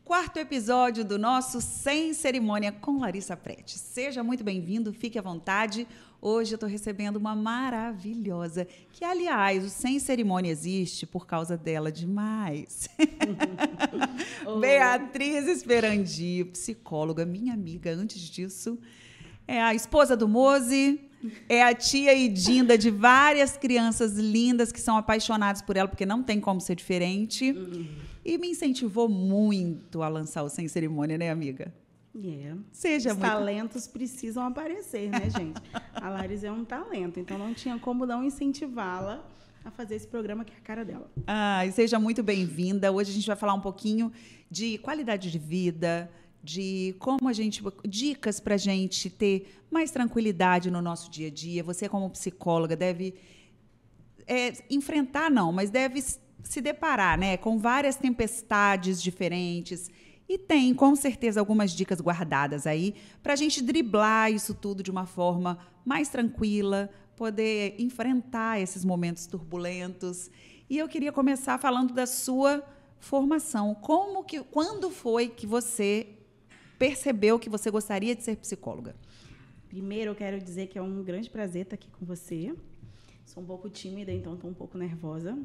quarto episódio do nosso Sem Cerimônia com Larissa Prete. Seja muito bem-vindo, fique à vontade. Hoje eu estou recebendo uma maravilhosa, que, aliás, o Sem Cerimônia existe por causa dela demais. Beatriz Esperandi, psicóloga, minha amiga antes disso. É a esposa do Mose, é a tia Idinda de várias crianças lindas que são apaixonadas por ela, porque não tem como ser diferente. E me incentivou muito a lançar o Sem Cerimônia, né, amiga? Os talentos precisam aparecer, né, gente? A Larissa é um talento, então não tinha como não incentivá-la a fazer esse programa, que é a cara dela. E seja muito bem-vinda. Hoje a gente vai falar um pouquinho de qualidade de vida, de como a gente... dicas para a gente ter mais tranquilidade no nosso dia a dia. Você, como psicóloga, deve enfrentar, não, mas deve se deparar, né, com várias tempestades diferentes. E tem, com certeza, algumas dicas guardadas aí para a gente driblar isso tudo de uma forma mais tranquila, poder enfrentar esses momentos turbulentos. E eu queria começar falando da sua formação. Quando foi que você percebeu que você gostaria de ser psicóloga? Primeiro, eu quero dizer que é um grande prazer estar aqui com você. Sou um pouco tímida, então estou um pouco nervosa.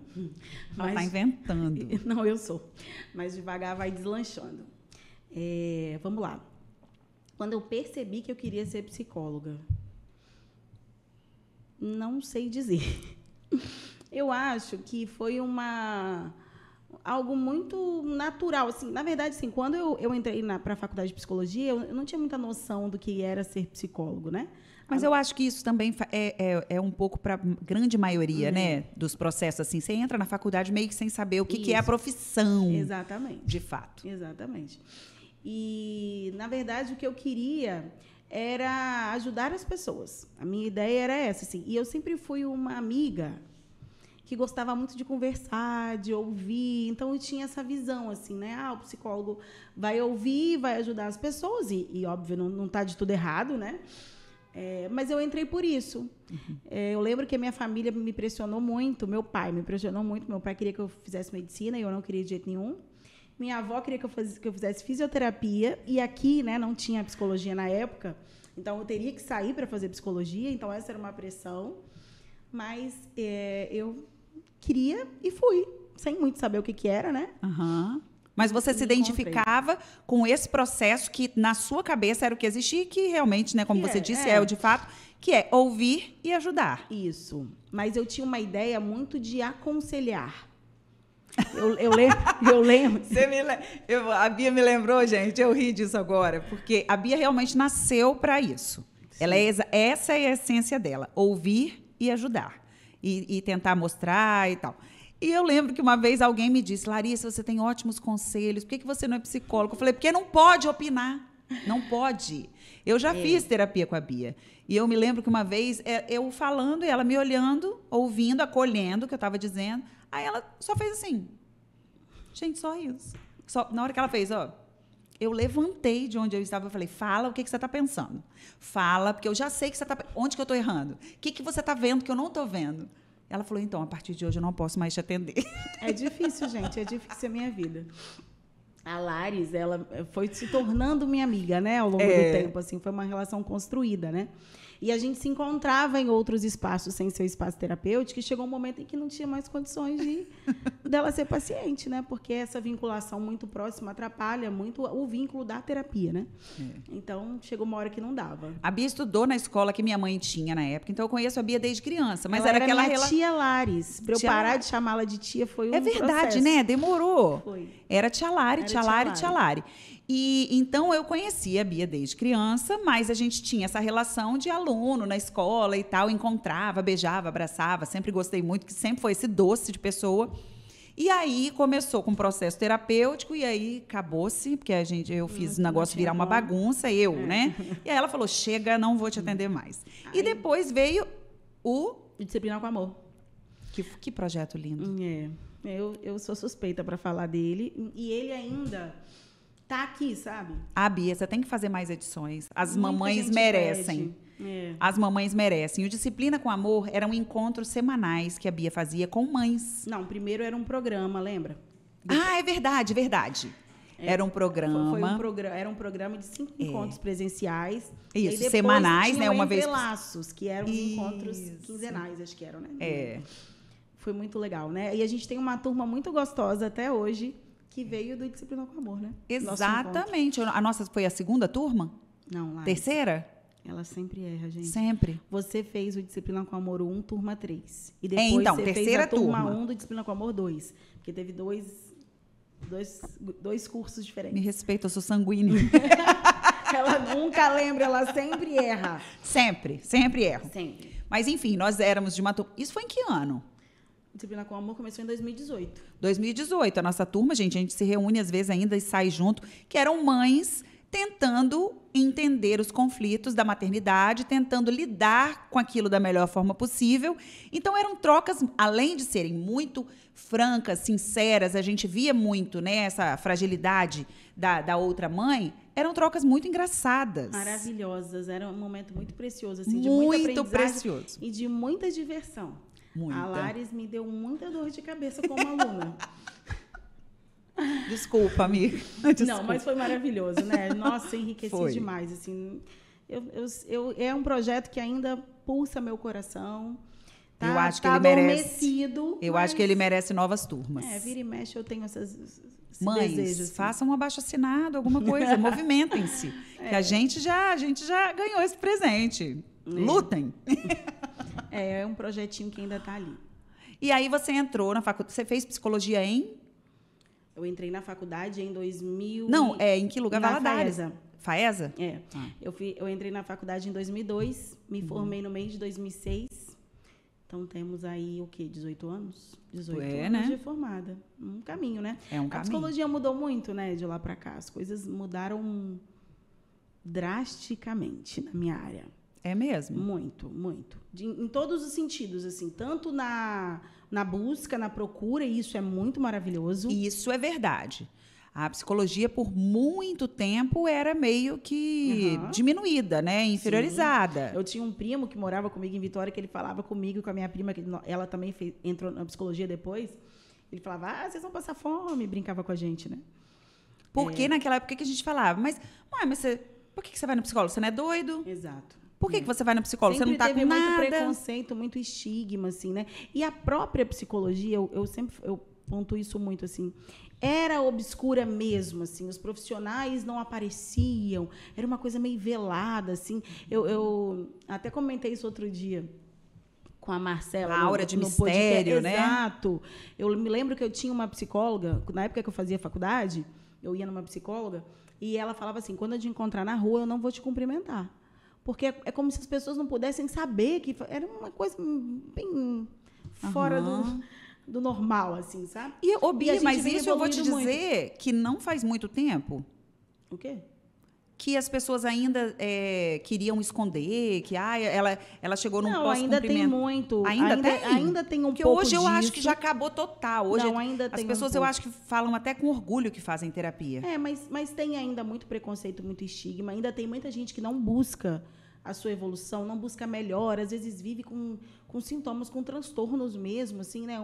Mas está inventando. Não, eu sou. Mas devagar vai deslanchando. Vamos lá. Quando eu percebi que eu queria ser psicóloga, não sei dizer. Eu acho que foi algo muito natural. Assim, na verdade, assim, quando eu entrei para a faculdade de psicologia, eu não tinha muita noção do que era ser psicólogo, né? Mas eu acho que isso também é um pouco para a grande maioria, né, dos processos. Assim, você entra na faculdade meio que sem saber o que é a profissão. Exatamente. De fato. Exatamente. E, na verdade, o que eu queria era ajudar as pessoas. A minha ideia era essa. Assim. E eu sempre fui uma amiga que gostava muito de conversar, de ouvir. Então, eu tinha essa visão, assim, né? O psicólogo vai ouvir, vai ajudar as pessoas. E óbvio, não está de tudo errado, né? Mas eu entrei por isso. Eu lembro que a minha família me pressionou muito, meu pai me pressionou muito. Meu pai queria que eu fizesse medicina e eu não queria de jeito nenhum. Minha avó queria que eu fizesse fisioterapia e aqui, né, não tinha psicologia na época, então eu teria que sair para fazer psicologia, então essa era uma pressão. Mas eu queria e fui, sem muito saber o que era, né? Mas você se identificava com esse processo que, na sua cabeça, era o que existia e que realmente, né, como você disse, é o de fato, que é ouvir e ajudar. Isso. Mas eu tinha uma ideia muito de aconselhar. Eu lembro. A Bia me lembrou, gente, eu ri disso agora, porque a Bia realmente nasceu para isso. Essa é a essência dela, ouvir e ajudar. E tentar mostrar e tal. E eu lembro que uma vez alguém me disse: Larissa, você tem ótimos conselhos, por que você não é psicóloga? Eu falei: porque não pode opinar, não pode. Eu já fiz terapia com a Bia. E eu me lembro que uma vez, eu falando e ela me olhando, ouvindo, acolhendo o que eu estava dizendo. Aí ela só fez assim. Gente, só isso. Na hora que ela fez, eu levantei de onde eu estava e falei: fala o que você está pensando. Fala, porque eu já sei que você está... Onde que eu estou errando? O que você está vendo que eu não estou vendo? Ela falou: então, a partir de hoje eu não posso mais te atender. É difícil, gente. É difícil a minha vida. A Laris, ela foi se tornando minha amiga, né, ao longo do tempo. Assim, foi uma relação construída, né? E a gente se encontrava em outros espaços sem ser o espaço terapêutico, e chegou um momento em que não tinha mais condições dela ser paciente, né? Porque essa vinculação muito próxima atrapalha muito o vínculo da terapia, né? Então, chegou uma hora que não dava. A Bia estudou na escola que minha mãe tinha na época, então eu conheço a Bia desde criança. Mas ela era aquela minha tia Laris. Para eu parar de chamá-la de tia foi um verdade, processo. Né? Demorou. Foi. Era tia Lari. E então eu conhecia a Bia desde criança, mas a gente tinha essa relação de aluno na escola e tal, encontrava, beijava, abraçava, sempre gostei muito, que sempre foi esse doce de pessoa. E aí começou com um processo terapêutico e aí acabou-se, porque eu fiz o negócio virar uma bagunça, né? E aí ela falou: chega, não vou te atender mais. E depois veio o Disciplina com Amor. Que projeto lindo. Eu sou suspeita para falar dele, e ele ainda tá aqui, sabe? Bia, você tem que fazer mais edições. As mamães merecem. As mamães merecem. O Disciplina com Amor eram encontros semanais que a Bia fazia com mães. Não, primeiro era um programa, lembra? É verdade. Era um programa. Era um programa de 5 encontros presenciais. Isso, semanais, né? Uma vez. Entrelaços, que eram os encontros quinzenais, acho que eram, né? Foi muito legal, né? E a gente tem uma turma muito gostosa até hoje, que veio do Disciplina com Amor, né? Exatamente. A nossa foi a segunda turma? Não, lá. Terceira? Ela sempre erra, gente. Sempre. Você fez o Disciplina com Amor 1, turma 3. E depois então, você fez a turma 1 do Disciplina com Amor 2. Porque teve dois cursos diferentes. Me respeita, eu sou sanguínea. Ela nunca lembra, ela sempre erra. Sempre erro. Sempre. Mas, enfim, nós éramos de uma turma. Isso foi em que ano? Disciplina com Amor começou em 2018. 2018. A nossa turma, gente, a gente se reúne às vezes ainda e sai junto, que eram mães tentando entender os conflitos da maternidade, tentando lidar com aquilo da melhor forma possível. Então, eram trocas, além de serem muito francas, sinceras, a gente via muito, né, essa fragilidade da outra mãe, eram trocas muito engraçadas. Maravilhosas. Era um momento muito precioso, assim, de muito muita aprendizagem precioso. E de muita diversão. Muita. A Lares me deu muita dor de cabeça como aluna. Desculpa, amiga. Desculpa. Não, mas foi maravilhoso, né? Nossa, enriqueci demais. Assim, é um projeto que ainda pulsa meu coração. Tá, eu acho que ele merece. Eu acho que ele merece novas turmas. Vira e mexe, eu tenho esses mães, desejos. Assim. Façam um abaixo-assinado, alguma coisa, movimentem-se. Que a gente já ganhou esse presente. Lutem. É um projetinho que ainda está ali. E aí você entrou na faculdade. Você fez psicologia em? Eu entrei na faculdade em 2000. Não, em que lugar? Na FAESA. FAESA? É. Eu entrei na faculdade em 2002, me formei no mês de 2006. Então, temos aí, o quê? 18 anos? 18 anos, né? De formada. Um caminho, né? É um caminho. A psicologia mudou muito, né? De lá para cá. As coisas mudaram drasticamente na minha área. É mesmo? Muito, muito. Em todos os sentidos, assim. Tanto na busca, na procura, e isso é muito maravilhoso. Isso é verdade. A psicologia, por muito tempo, era meio que diminuída, né? Inferiorizada. Sim. Eu tinha um primo que morava comigo em Vitória, que ele falava comigo e com a minha prima, que ela também entrou na psicologia depois. Ele falava, vocês vão passar fome, brincava com a gente, né? Porque naquela época que a gente falava, mas por que você vai no psicólogo? Você não é doido? Exato. Por que você vai no psicólogo? Sempre você não está com nada? Muito preconceito, muito estigma, assim, né? E a própria psicologia, eu ponto isso muito, assim, era obscura mesmo, assim, os profissionais não apareciam, era uma coisa meio velada, assim. Eu até comentei isso outro dia com a Marcela. A aura de mistério, né? Exato. Eu me lembro que eu tinha uma psicóloga, na época que eu fazia faculdade, eu ia numa psicóloga, e ela falava assim, quando eu te encontrar na rua, eu não vou te cumprimentar. Porque é como se as pessoas não pudessem saber que era uma coisa bem fora do normal, assim, sabe? Bia, mas isso eu vou te dizer que não faz muito tempo. O quê? Que as pessoas ainda queriam esconder, que ela chegou num pós-cumprimento. Ainda tem muito. Ainda tem um pouco pouco hoje eu disso. acho que já acabou total. Hoje ainda tem as pessoas eu acho que falam até com orgulho que fazem terapia. Mas tem ainda muito preconceito, muito estigma. Ainda tem muita gente que não busca a sua evolução, não busca melhor, às vezes vive com sintomas, com transtornos mesmo, assim, né?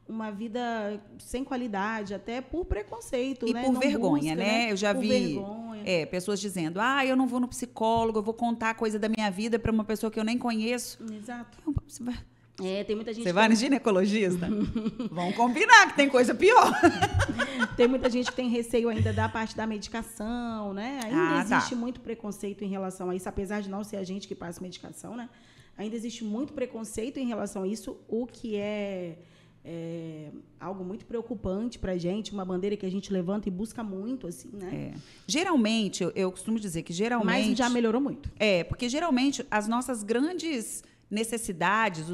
Uma vida sem qualidade, até por preconceito, e né? por não vergonha, busca, né? Eu já vi pessoas dizendo, eu não vou no psicólogo, eu vou contar coisa da minha vida para uma pessoa que eu nem conheço. Exato. Tem muita gente. Você vai no ginecologista? Vamos combinar que tem coisa pior. Tem muita gente que tem receio ainda da parte da medicação, né? Ainda existe muito preconceito em relação a isso, apesar de não ser a gente que passa medicação, né? Ainda existe muito preconceito em relação a isso, o que é algo muito preocupante para a gente, uma bandeira que a gente levanta e busca muito, assim, né? Geralmente, eu costumo dizer que geralmente... Mas já melhorou muito. Porque geralmente as nossas grandes necessidades,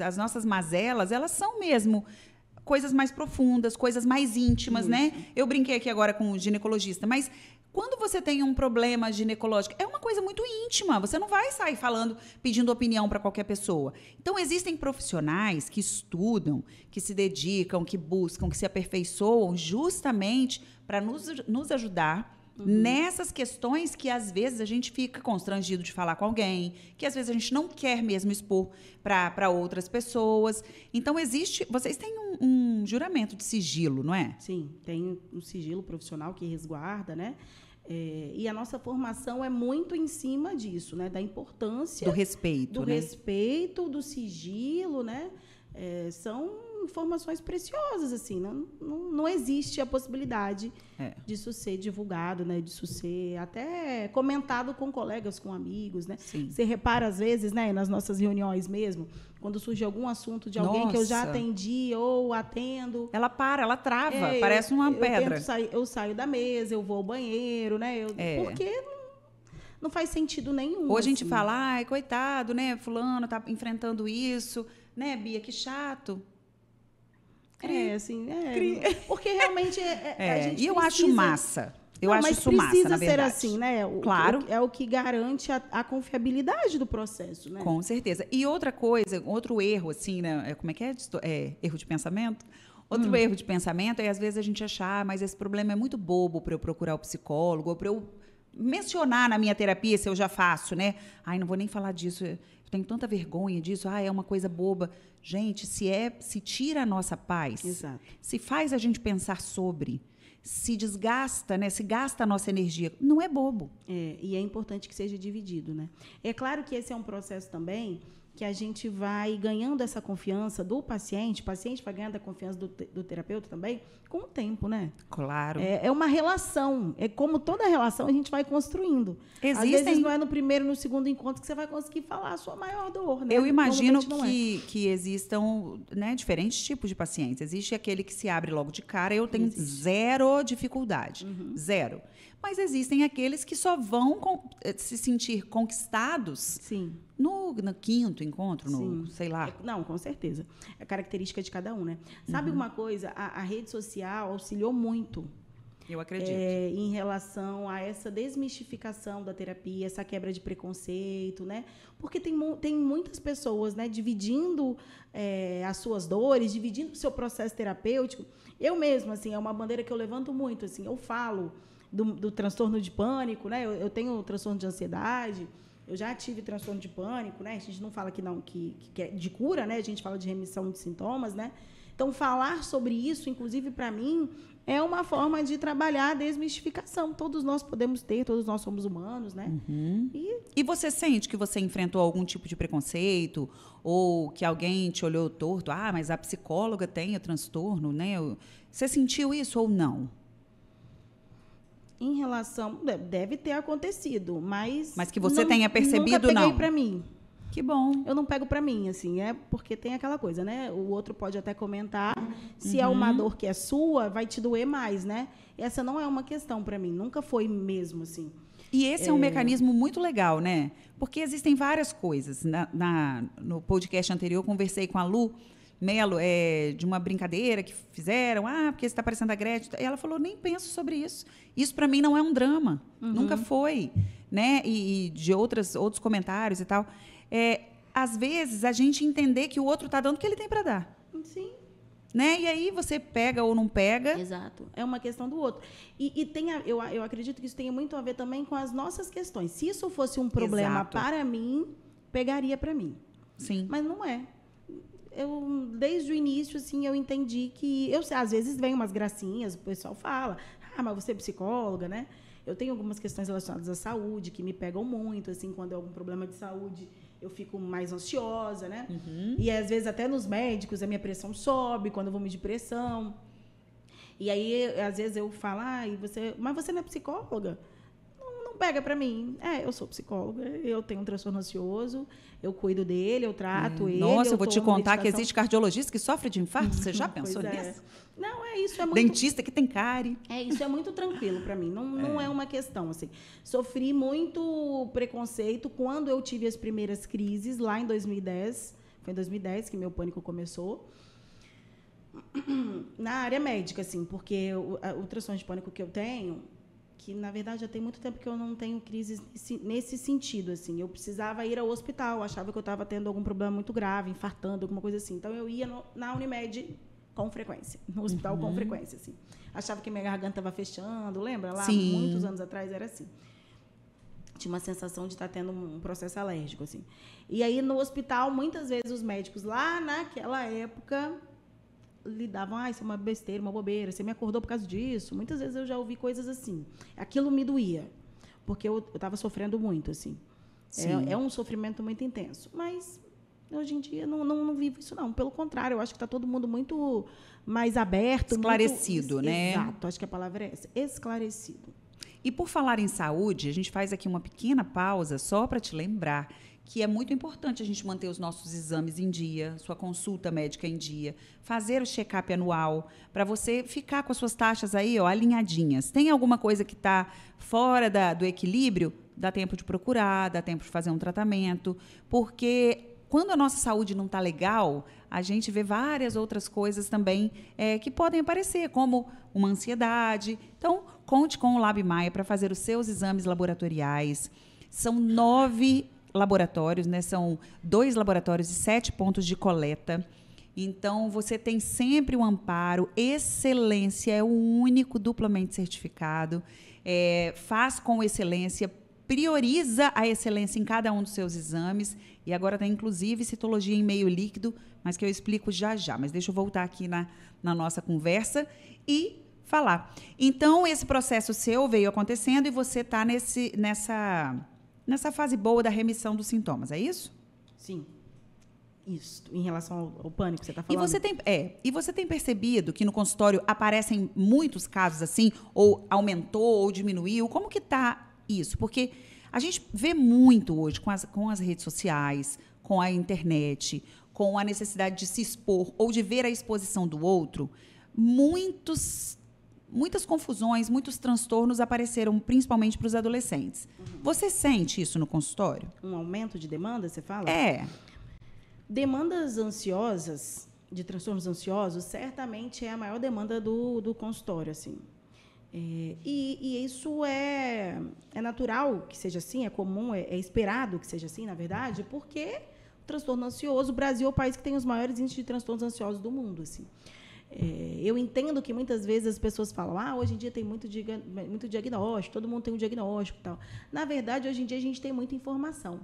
as nossas mazelas, elas são mesmo coisas mais profundas, coisas mais íntimas, né? Eu brinquei aqui agora com o ginecologista, mas quando você tem um problema ginecológico, é uma coisa muito íntima, você não vai sair falando, pedindo opinião para qualquer pessoa. Então, existem profissionais que estudam, que se dedicam, que buscam, que se aperfeiçoam justamente para nos ajudar nessas questões que às vezes a gente fica constrangido de falar com alguém, que às vezes a gente não quer mesmo expor para outras pessoas. Então, vocês têm um juramento de sigilo, não é? Sim, tem um sigilo profissional que resguarda, né? E a nossa formação é muito em cima disso, né? Da importância do respeito, né? respeito, do sigilo, né? São informações preciosas, assim, não existe a possibilidade disso ser divulgado, né? Disso ser até comentado com colegas, com amigos, né? Sim. Você repara, às vezes, né, nas nossas reuniões mesmo, quando surge algum assunto de alguém que eu já atendi ou atendo... Ela trava, parece uma pedra. Eu saio da mesa, eu vou ao banheiro, né? Porque não faz sentido nenhum. Ou a gente fala, ai, coitado, né? Fulano tá enfrentando isso, né, Bia? Que chato. Porque realmente a gente E eu acho massa. Eu acho isso massa, na verdade. Precisa ser assim, né? Claro. É o que garante a confiabilidade do processo, né? Com certeza. E outra coisa, outro erro, assim, né? Como é que é? Erro de pensamento? Outro erro de pensamento é, às vezes, a gente achar, mas esse problema é muito bobo para eu procurar o psicólogo, ou para eu mencionar na minha terapia, se eu já faço, né? Ai, não vou nem falar disso, eu tenho tanta vergonha disso, é uma coisa boba. Gente, se tira a nossa paz, Exato. se faz a gente pensar sobre, se desgasta, né? Se gasta a nossa energia, não é bobo. E é importante que seja dividido, né? É claro que esse é um processo também que a gente vai ganhando essa confiança do paciente, o paciente vai ganhando a confiança do terapeuta também, com o tempo, né? Claro. É uma relação, como toda relação a gente vai construindo. Às vezes não é no primeiro, no segundo encontro que você vai conseguir falar a sua maior dor, né? Eu imagino que existam, né, diferentes tipos de pacientes. Existe aquele que se abre logo de cara, eu tenho zero dificuldade, zero. Mas existem aqueles que só vão se sentir conquistados Sim. no quinto encontro, sei lá. Não, com certeza. É característica de cada um, né? Sabe uma coisa? A rede social auxiliou muito. Eu acredito. Em relação a essa desmistificação da terapia, essa quebra de preconceito, né? Porque tem muitas pessoas, né, dividindo as suas dores, dividindo o seu processo terapêutico. Eu mesma, assim, é uma bandeira que eu levanto muito, assim, eu falo do transtorno de pânico, né? Eu tenho transtorno de ansiedade, eu já tive transtorno de pânico, né? A gente não fala que é de cura, né? A gente fala de remissão de sintomas, né? Então, falar sobre isso, inclusive para mim, é uma forma de trabalhar a desmistificação. Todos nós podemos ter, todos nós somos humanos, né? E você sente que você enfrentou algum tipo de preconceito ou que alguém te olhou torto? Ah, mas a psicóloga tem o transtorno, né? Você sentiu isso ou não? Em relação... Deve ter acontecido, mas... Mas que você tenha percebido, nunca peguei não? para mim. Que bom. Eu não pego para mim, assim, porque tem aquela coisa, né? O outro pode até comentar, se é uma dor que é sua, vai te doer mais, né? Essa não é uma questão para mim, nunca foi mesmo, assim. E esse é um mecanismo muito legal, né? Porque existem várias coisas. No podcast anterior, eu conversei com a Lu Melo, de uma brincadeira que fizeram, porque você está parecendo a Gretchen. E ela falou, nem penso sobre isso. Isso, para mim, não é um drama. Nunca foi. Né? E de outros comentários e tal. Às vezes, a gente entender que o outro está dando o que ele tem para dar. Sim. Né? E aí, você pega ou não pega. Exato. É uma questão do outro. Eu acredito que isso tenha muito a ver também com as nossas questões. Se isso fosse um problema para mim, pegaria para mim. Sim. Mas não é. Desde o início, assim, eu entendi que... às vezes, vem umas gracinhas, o pessoal fala, mas você é psicóloga, né? Eu tenho algumas questões relacionadas à saúde que me pegam muito, assim, quando é algum problema de saúde, eu fico mais ansiosa, né? E, às vezes, até nos médicos, a minha pressão sobe quando eu vou medir pressão. E aí, às vezes, eu falo, mas você não é psicóloga? Não pega para mim. Eu sou psicóloga, eu tenho um transtorno ansioso, eu cuido dele, eu trato ele. Nossa, eu vou te contar que existe cardiologista que sofre de infarto. Você já pensou nisso? Não, isso é muito... Dentista que tem cárie. Isso é muito tranquilo para mim. Não é uma questão, assim. Sofri muito preconceito quando eu tive as primeiras crises, lá em 2010. Foi em 2010 que meu pânico começou. Na área médica, assim, porque o transtorno de pânico que eu tenho... que, na verdade, já tem muito tempo que eu não tenho crises nesse sentido, assim. Eu precisava ir ao hospital, achava que eu estava tendo algum problema muito grave, infartando, alguma coisa assim. Então, eu ia na Unimed com frequência, no hospital com frequência, assim. Achava que minha garganta estava fechando, lembra? Lá, Sim. muitos anos atrás, era assim. Tinha uma sensação de estar tendo um processo alérgico, assim. E aí, no hospital, muitas vezes, os médicos, lá naquela época, lidavam, isso é uma besteira, uma bobeira, você me acordou por causa disso. Muitas vezes eu já ouvi coisas assim. Aquilo me doía, porque eu estava sofrendo muito, assim. É um sofrimento muito intenso. Mas, hoje em dia, não vivo isso, não. Pelo contrário, eu acho que está todo mundo muito mais aberto. Esclarecido, muito, né? Exato, acho que a palavra é essa. Esclarecido. E por falar em saúde, a gente faz aqui uma pequena pausa só para te lembrar que é muito importante a gente manter os nossos exames em dia, sua consulta médica em dia, fazer o check-up anual, para você ficar com as suas taxas aí, ó, alinhadinhas. Tem alguma coisa que está fora do equilíbrio? Dá tempo de procurar, dá tempo de fazer um tratamento, porque quando a nossa saúde não está legal, a gente vê várias outras coisas também que podem aparecer, como uma ansiedade. Então, conte com o Lab Maia para fazer os seus exames laboratoriais. São 9 laboratórios, né? São 2 laboratórios e 7 pontos de coleta. Então, você tem sempre um amparo. Excelência é o único duplamente certificado. Faz com excelência, prioriza a excelência em cada um dos seus exames. E agora tem, inclusive, citologia em meio líquido, mas que eu explico já já. Mas deixa eu voltar aqui na nossa conversa e falar. Então, esse processo seu veio acontecendo e você está nessa fase boa da remissão dos sintomas, é isso? Sim. Isso, em relação ao pânico que você está E falando. você tem percebido que no consultório aparecem muitos casos assim, ou aumentou ou diminuiu? Como que está isso? Porque a gente vê muito hoje com as redes sociais, com a internet, com a necessidade de se expor ou de ver a exposição do outro, muitas confusões, muitos transtornos apareceram, principalmente para os adolescentes. Você sente isso no consultório? Um aumento de demanda, você fala? Demandas ansiosas, de transtornos ansiosos, certamente é a maior demanda do consultório, assim. E isso é natural que seja assim, é comum, é esperado que seja assim, na verdade, porque o transtorno ansioso, o Brasil é o país que tem os maiores índices de transtornos ansiosos do mundo, assim. Eu entendo que muitas vezes as pessoas falam, hoje em dia tem muito diagnóstico, todo mundo tem um diagnóstico e tal. Na verdade, hoje em dia a gente tem muita informação.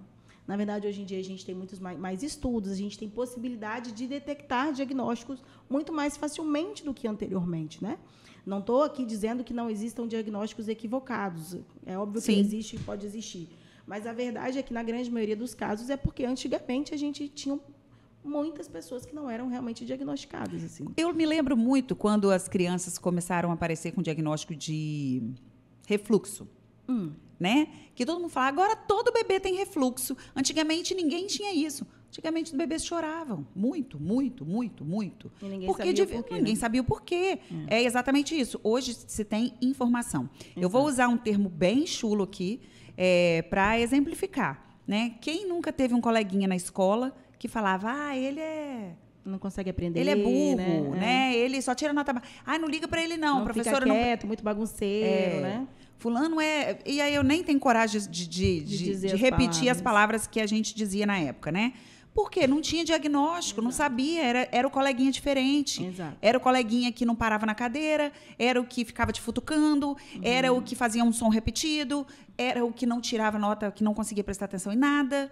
Na verdade, hoje em dia a gente tem muitos mais estudos, a gente tem possibilidade de detectar diagnósticos muito mais facilmente do que anteriormente, né? Não estou aqui dizendo que não existam diagnósticos equivocados. É óbvio que existe e pode existir. Mas a verdade é que, na grande maioria dos casos, é porque antigamente a gente tinha muitas pessoas que não eram realmente diagnosticadas. Assim. Eu me lembro muito quando as crianças começaram a aparecer com diagnóstico de refluxo. Né? Que todo mundo fala, agora todo bebê tem refluxo. Antigamente ninguém tinha isso. Antigamente os bebês choravam muito, muito, muito, muito. E ninguém sabia o porquê. Ninguém sabia o porquê. É exatamente isso. Hoje se tem informação. Exato. Eu vou usar um termo bem chulo aqui para exemplificar. Né? Quem nunca teve um coleguinha na escola que falava, ele não consegue aprender. Ele é burro, né? Ele só tira nota baixa. Não liga para ele, não. Professora fica quieto, muito bagunceiro, né? Fulano é... E aí eu nem tenho coragem de repetir as palavras que a gente dizia na época, né? Porque não tinha diagnóstico, não sabia, era o coleguinha diferente. Exato. Era o coleguinha que não parava na cadeira, era o que ficava te futucando, era o que fazia um som repetido, era o que não tirava nota, que não conseguia prestar atenção em nada.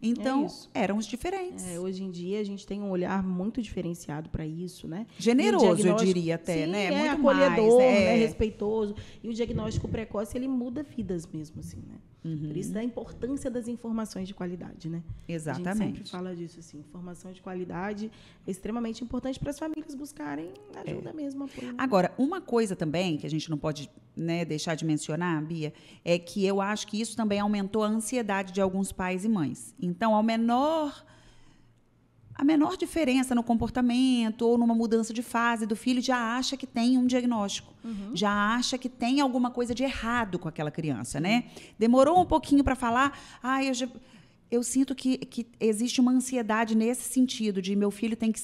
Então, eram os diferentes. Hoje em dia, a gente tem um olhar muito diferenciado para isso, né? Generoso, eu diria até, sim, né? Muito acolhedor, mais, né? Respeitoso. E o diagnóstico precoce, ele muda vidas mesmo, assim, né? Por isso da importância das informações de qualidade, né? Exatamente. A gente sempre fala disso, assim. Informação de qualidade é extremamente importante para as famílias buscarem ajuda mesmo. Apoio. Agora, uma coisa também que a gente não pode, né, deixar de mencionar, Bia, é que eu acho que isso também aumentou a ansiedade de alguns pais e mães. Então, a menor diferença no comportamento ou numa mudança de fase do filho já acha que tem um diagnóstico, já acha que tem alguma coisa de errado com aquela criança, né? Demorou um pouquinho para falar, eu sinto que existe uma ansiedade nesse sentido de meu filho tem que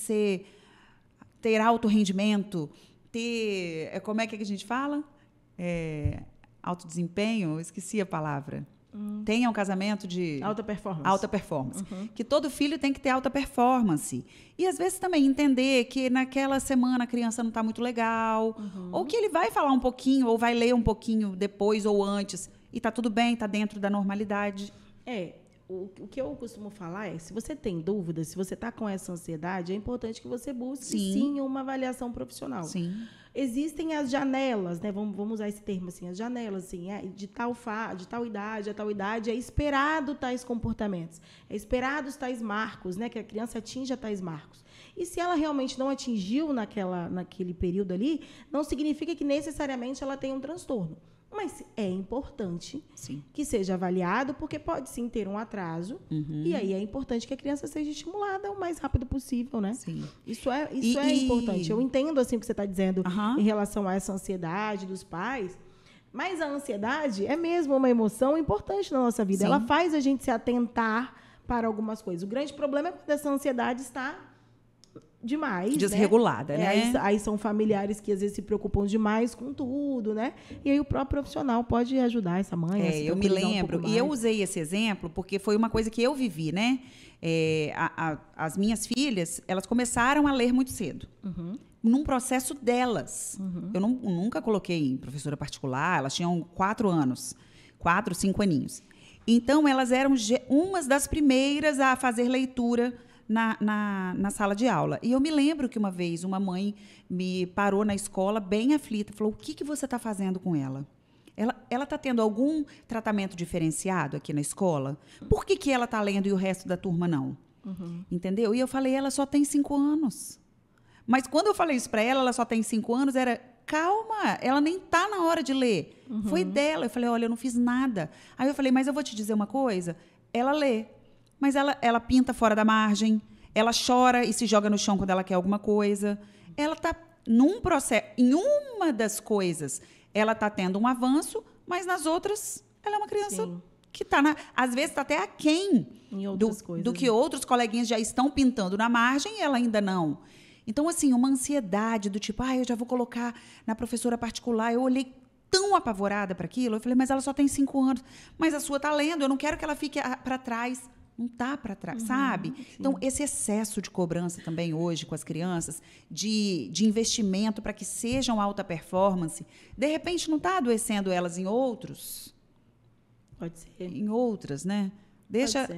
ter alto rendimento, ter, como é que a gente fala? Alto desempenho, eu esqueci a palavra. Tenha um casamento de Alta performance. alta performance. Que todo filho tem que ter alta performance. E, às vezes, também entender que naquela semana a criança não está muito legal, ou que ele vai falar um pouquinho, ou vai ler um pouquinho depois ou antes, e está tudo bem, está dentro da normalidade. O que eu costumo falar é, se você tem dúvidas, se você está com essa ansiedade, é importante que você busque, sim, uma avaliação profissional. Sim. Existem as janelas, né? Vamos usar esse termo assim, as janelas, assim, de tal idade a tal idade, é esperado tais comportamentos, é esperado tais marcos, né? Que a criança atinja tais marcos. E se ela realmente não atingiu naquele período ali, não significa que necessariamente ela tenha um transtorno. Mas é importante que seja avaliado, porque pode sim ter um atraso. E aí é importante que a criança seja estimulada o mais rápido possível, né? Sim. Isso é importante. Eu entendo assim o que você está dizendo em relação a essa ansiedade dos pais. Mas a ansiedade é mesmo uma emoção importante na nossa vida. Sim. Ela faz a gente se atentar para algumas coisas. O grande problema é quando essa ansiedade está demais, desregulada, né? Aí são familiares que às vezes se preocupam demais com tudo, né? E aí o próprio profissional pode ajudar essa mãe a se eu me lembro, e eu usei esse exemplo porque foi uma coisa que eu vivi, né? As minhas filhas, elas começaram a ler muito cedo. Num processo delas. Eu nunca coloquei em professora particular, elas tinham 4 anos, 4, 5 aninhos. Então, elas eram umas das primeiras a fazer leitura na sala de aula. E eu me lembro que uma vez uma mãe me parou na escola bem aflita, falou, o que você está fazendo com ela? Ela está tendo algum tratamento diferenciado aqui na escola? Por que ela está lendo e o resto da turma não? Entendeu? E eu falei, ela só tem 5 anos. Mas quando eu falei isso para ela só tem 5 anos, era, calma, ela nem está na hora de ler. Foi dela. Eu falei, olha, eu não fiz nada. Aí eu falei, mas eu vou te dizer uma coisa, ela lê. Mas ela pinta fora da margem, ela chora e se joga no chão quando ela quer alguma coisa. Ela está num processo, em uma das coisas, ela está tendo um avanço, mas nas outras, ela é uma criança que está, às vezes, está até aquém do que outros coleguinhas já estão pintando na margem e ela ainda não. Então, assim, uma ansiedade do tipo, eu já vou colocar na professora particular. Eu olhei tão apavorada para aquilo, eu falei, mas ela só tem 5 anos. Mas a sua está lendo, eu não quero que ela fique para trás. Não está para trás, sabe? Sim. Então, esse excesso de cobrança também hoje com as crianças, de investimento para que sejam alta performance, de repente não está adoecendo elas em outros? Pode ser. Em outras, né? Deixa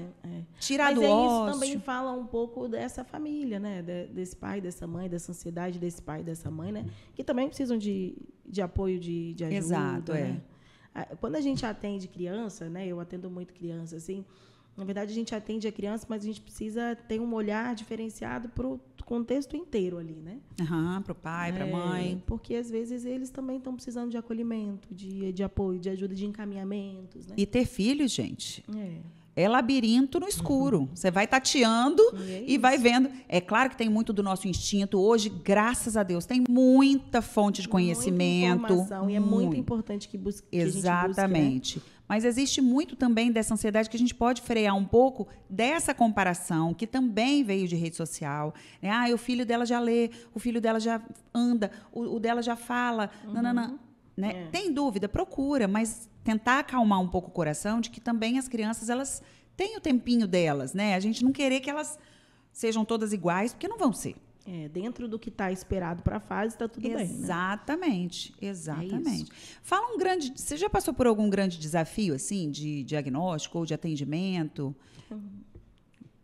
tirar do ócio. Mas isso também fala um pouco dessa família, né? Desse pai, dessa mãe, dessa ansiedade desse pai e dessa mãe, né? Que também precisam de apoio, de ajuda. Exato, né? Quando a gente atende criança, né? Eu atendo muito criança, assim. Na verdade, a gente atende a criança, mas a gente precisa ter um olhar diferenciado para o contexto inteiro ali, né? Para o pai, para a mãe. Porque, às vezes, eles também estão precisando de acolhimento, de apoio, de ajuda, de encaminhamentos, né? E ter filhos, gente, é labirinto no escuro. Você vai tateando e vai vendo. É claro que tem muito do nosso instinto. Hoje, graças a Deus, tem muita fonte de conhecimento. Muita informação, e é muito importante que busque. Exatamente. Que a gente busque, né? Mas existe muito também dessa ansiedade que a gente pode frear um pouco dessa comparação, que também veio de rede social. O filho dela já lê, o filho dela já anda, o dela já fala. Né? Tem dúvida? Procura, mas tentar acalmar um pouco o coração de que também as crianças, elas têm o tempinho delas, né? A gente não querer que elas sejam todas iguais, porque não vão ser. Dentro do que está esperado para a fase, está tudo bem, né? Exatamente. Fala você já passou por algum grande desafio, assim, de diagnóstico ou de atendimento?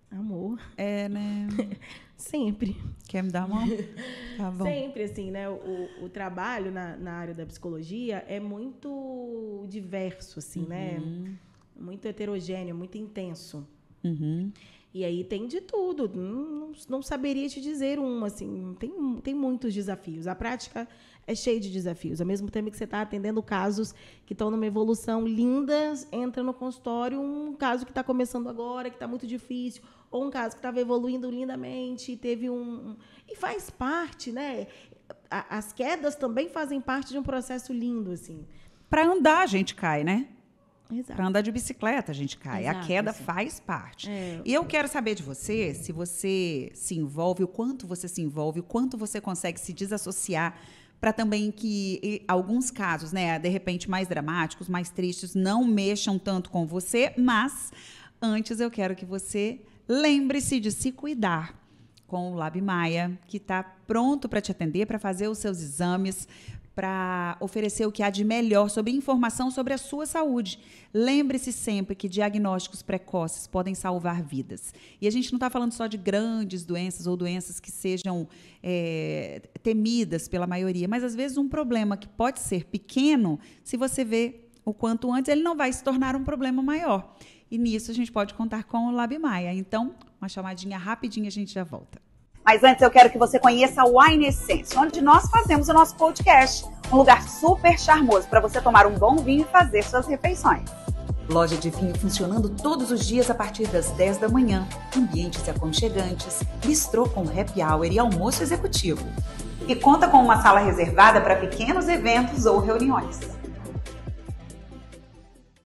Amor. Né? Sempre. Quer me dar uma mão? Tá bom. Sempre, assim, né? O trabalho na área da psicologia é muito diverso, assim, né? Muito heterogêneo, muito intenso. E aí tem de tudo. Não saberia te dizer assim. Tem muitos desafios. A prática é cheia de desafios. Ao mesmo tempo que você está atendendo casos que estão numa evolução linda, entra no consultório um caso que está começando agora, que está muito difícil, ou um caso que estava evoluindo lindamente, teve E faz parte, né? As quedas também fazem parte de um processo lindo, assim. Para andar, a gente cai, né? Para andar de bicicleta, a gente cai. Exato, a queda faz parte. E eu quero saber de você, se você se envolve, o quanto você se envolve, o quanto você consegue se desassociar para também que alguns casos, né, de repente mais dramáticos, mais tristes, não mexam tanto com você, mas antes eu quero que você lembre-se de se cuidar com o Lab Maia, que está pronto para te atender, para fazer os seus exames, para oferecer o que há de melhor sobre informação sobre a sua saúde. Lembre-se sempre que diagnósticos precoces podem salvar vidas. E a gente não está falando só de grandes doenças ou doenças que sejam temidas pela maioria, mas às vezes um problema que pode ser pequeno, se você vê o quanto antes, ele não vai se tornar um problema maior. E nisso a gente pode contar com o Lab Maia. Então, uma chamadinha rapidinha, a gente já volta. Mas antes eu quero que você conheça o Wine Essence, onde nós fazemos o nosso podcast. Um lugar super charmoso para você tomar um bom vinho e fazer suas refeições. Loja de vinho funcionando todos os dias a partir das 10 da manhã. Ambientes aconchegantes, bistrô com happy hour e almoço executivo. E conta com uma sala reservada para pequenos eventos ou reuniões.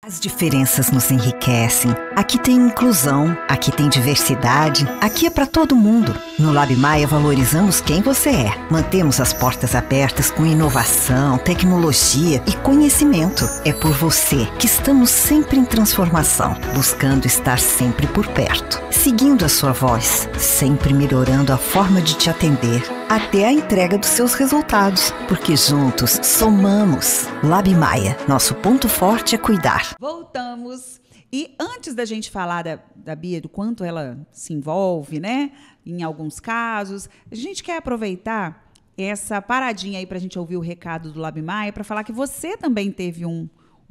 As diferenças nos enriquecem. Aqui tem inclusão, aqui tem diversidade, aqui é para todo mundo. No Lab Maia valorizamos quem você é. Mantemos as portas abertas com inovação, tecnologia e conhecimento. É por você que estamos sempre em transformação, buscando estar sempre por perto, seguindo a sua voz, sempre melhorando a forma de te atender, até a entrega dos seus resultados, porque juntos somamos. Lab Maia, nosso ponto forte é cuidar. Voltamos. E antes da gente falar da Bia, do quanto ela se envolve, né, em alguns casos, a gente quer aproveitar essa paradinha aí para a gente ouvir o recado do Lab Maia para falar que você também teve um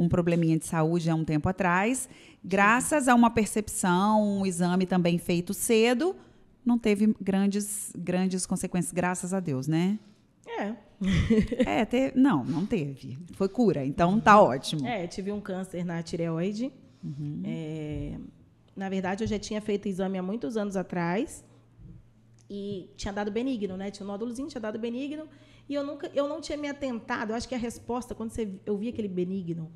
probleminha de saúde há um tempo atrás, graças a uma percepção, um exame também feito cedo, não teve grandes consequências, graças a Deus, né? Não teve. Foi cura, então tá ótimo. Tive um câncer na tireoide. Na verdade, eu já tinha feito exame há muitos anos atrás e tinha dado benigno, né? Tinha um nódulozinho, tinha dado benigno e eu não tinha me atentado. Eu acho que a resposta, quando eu vi aquele benigno,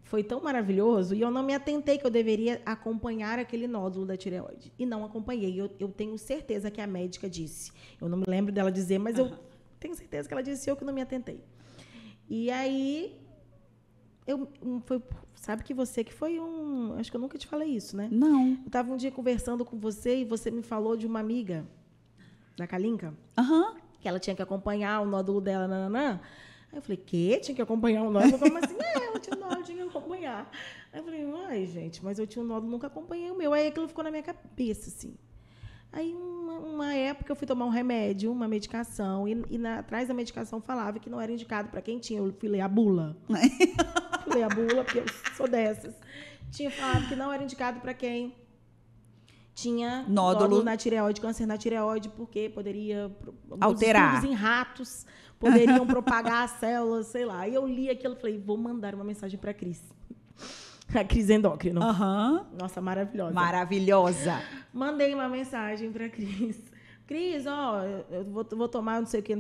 foi tão maravilhoso e eu não me atentei que eu deveria acompanhar aquele nódulo da tireoide. E não acompanhei. Eu tenho certeza que a médica disse. Eu não me lembro dela dizer, mas eu tenho certeza que ela disse eu que não me atentei. E aí, sabe que você que foi acho que eu nunca te falei isso, né? Não. Eu estava um dia conversando com você e você me falou de uma amiga da Kalinka. Que ela tinha que acompanhar o nódulo dela, nananã. Aí eu falei, quê? Tinha que acompanhar o nódulo? Como assim? Ela tinha um nódulo, tinha que acompanhar. Aí eu falei, ai, gente, mas eu tinha um nódulo, nunca acompanhei o meu. Aí aquilo ficou na minha cabeça, assim. Aí, uma época, eu fui tomar um remédio, uma medicação, e atrás da medicação falava que não era indicado para quem tinha. Eu fui ler a bula. Fui ler a bula, porque eu sou dessas. Tinha falado que não era indicado para quem tinha nódulo na tireoide, câncer na tireoide, porque poderia alterar. Estudos em ratos poderiam propagar as células, sei lá. Aí eu li aquilo e falei, vou mandar uma mensagem para a Cris. A Cris endócrino. Nossa, maravilhosa. Maravilhosa. Mandei uma mensagem para a Cris. Cris, eu vou tomar não sei o quê.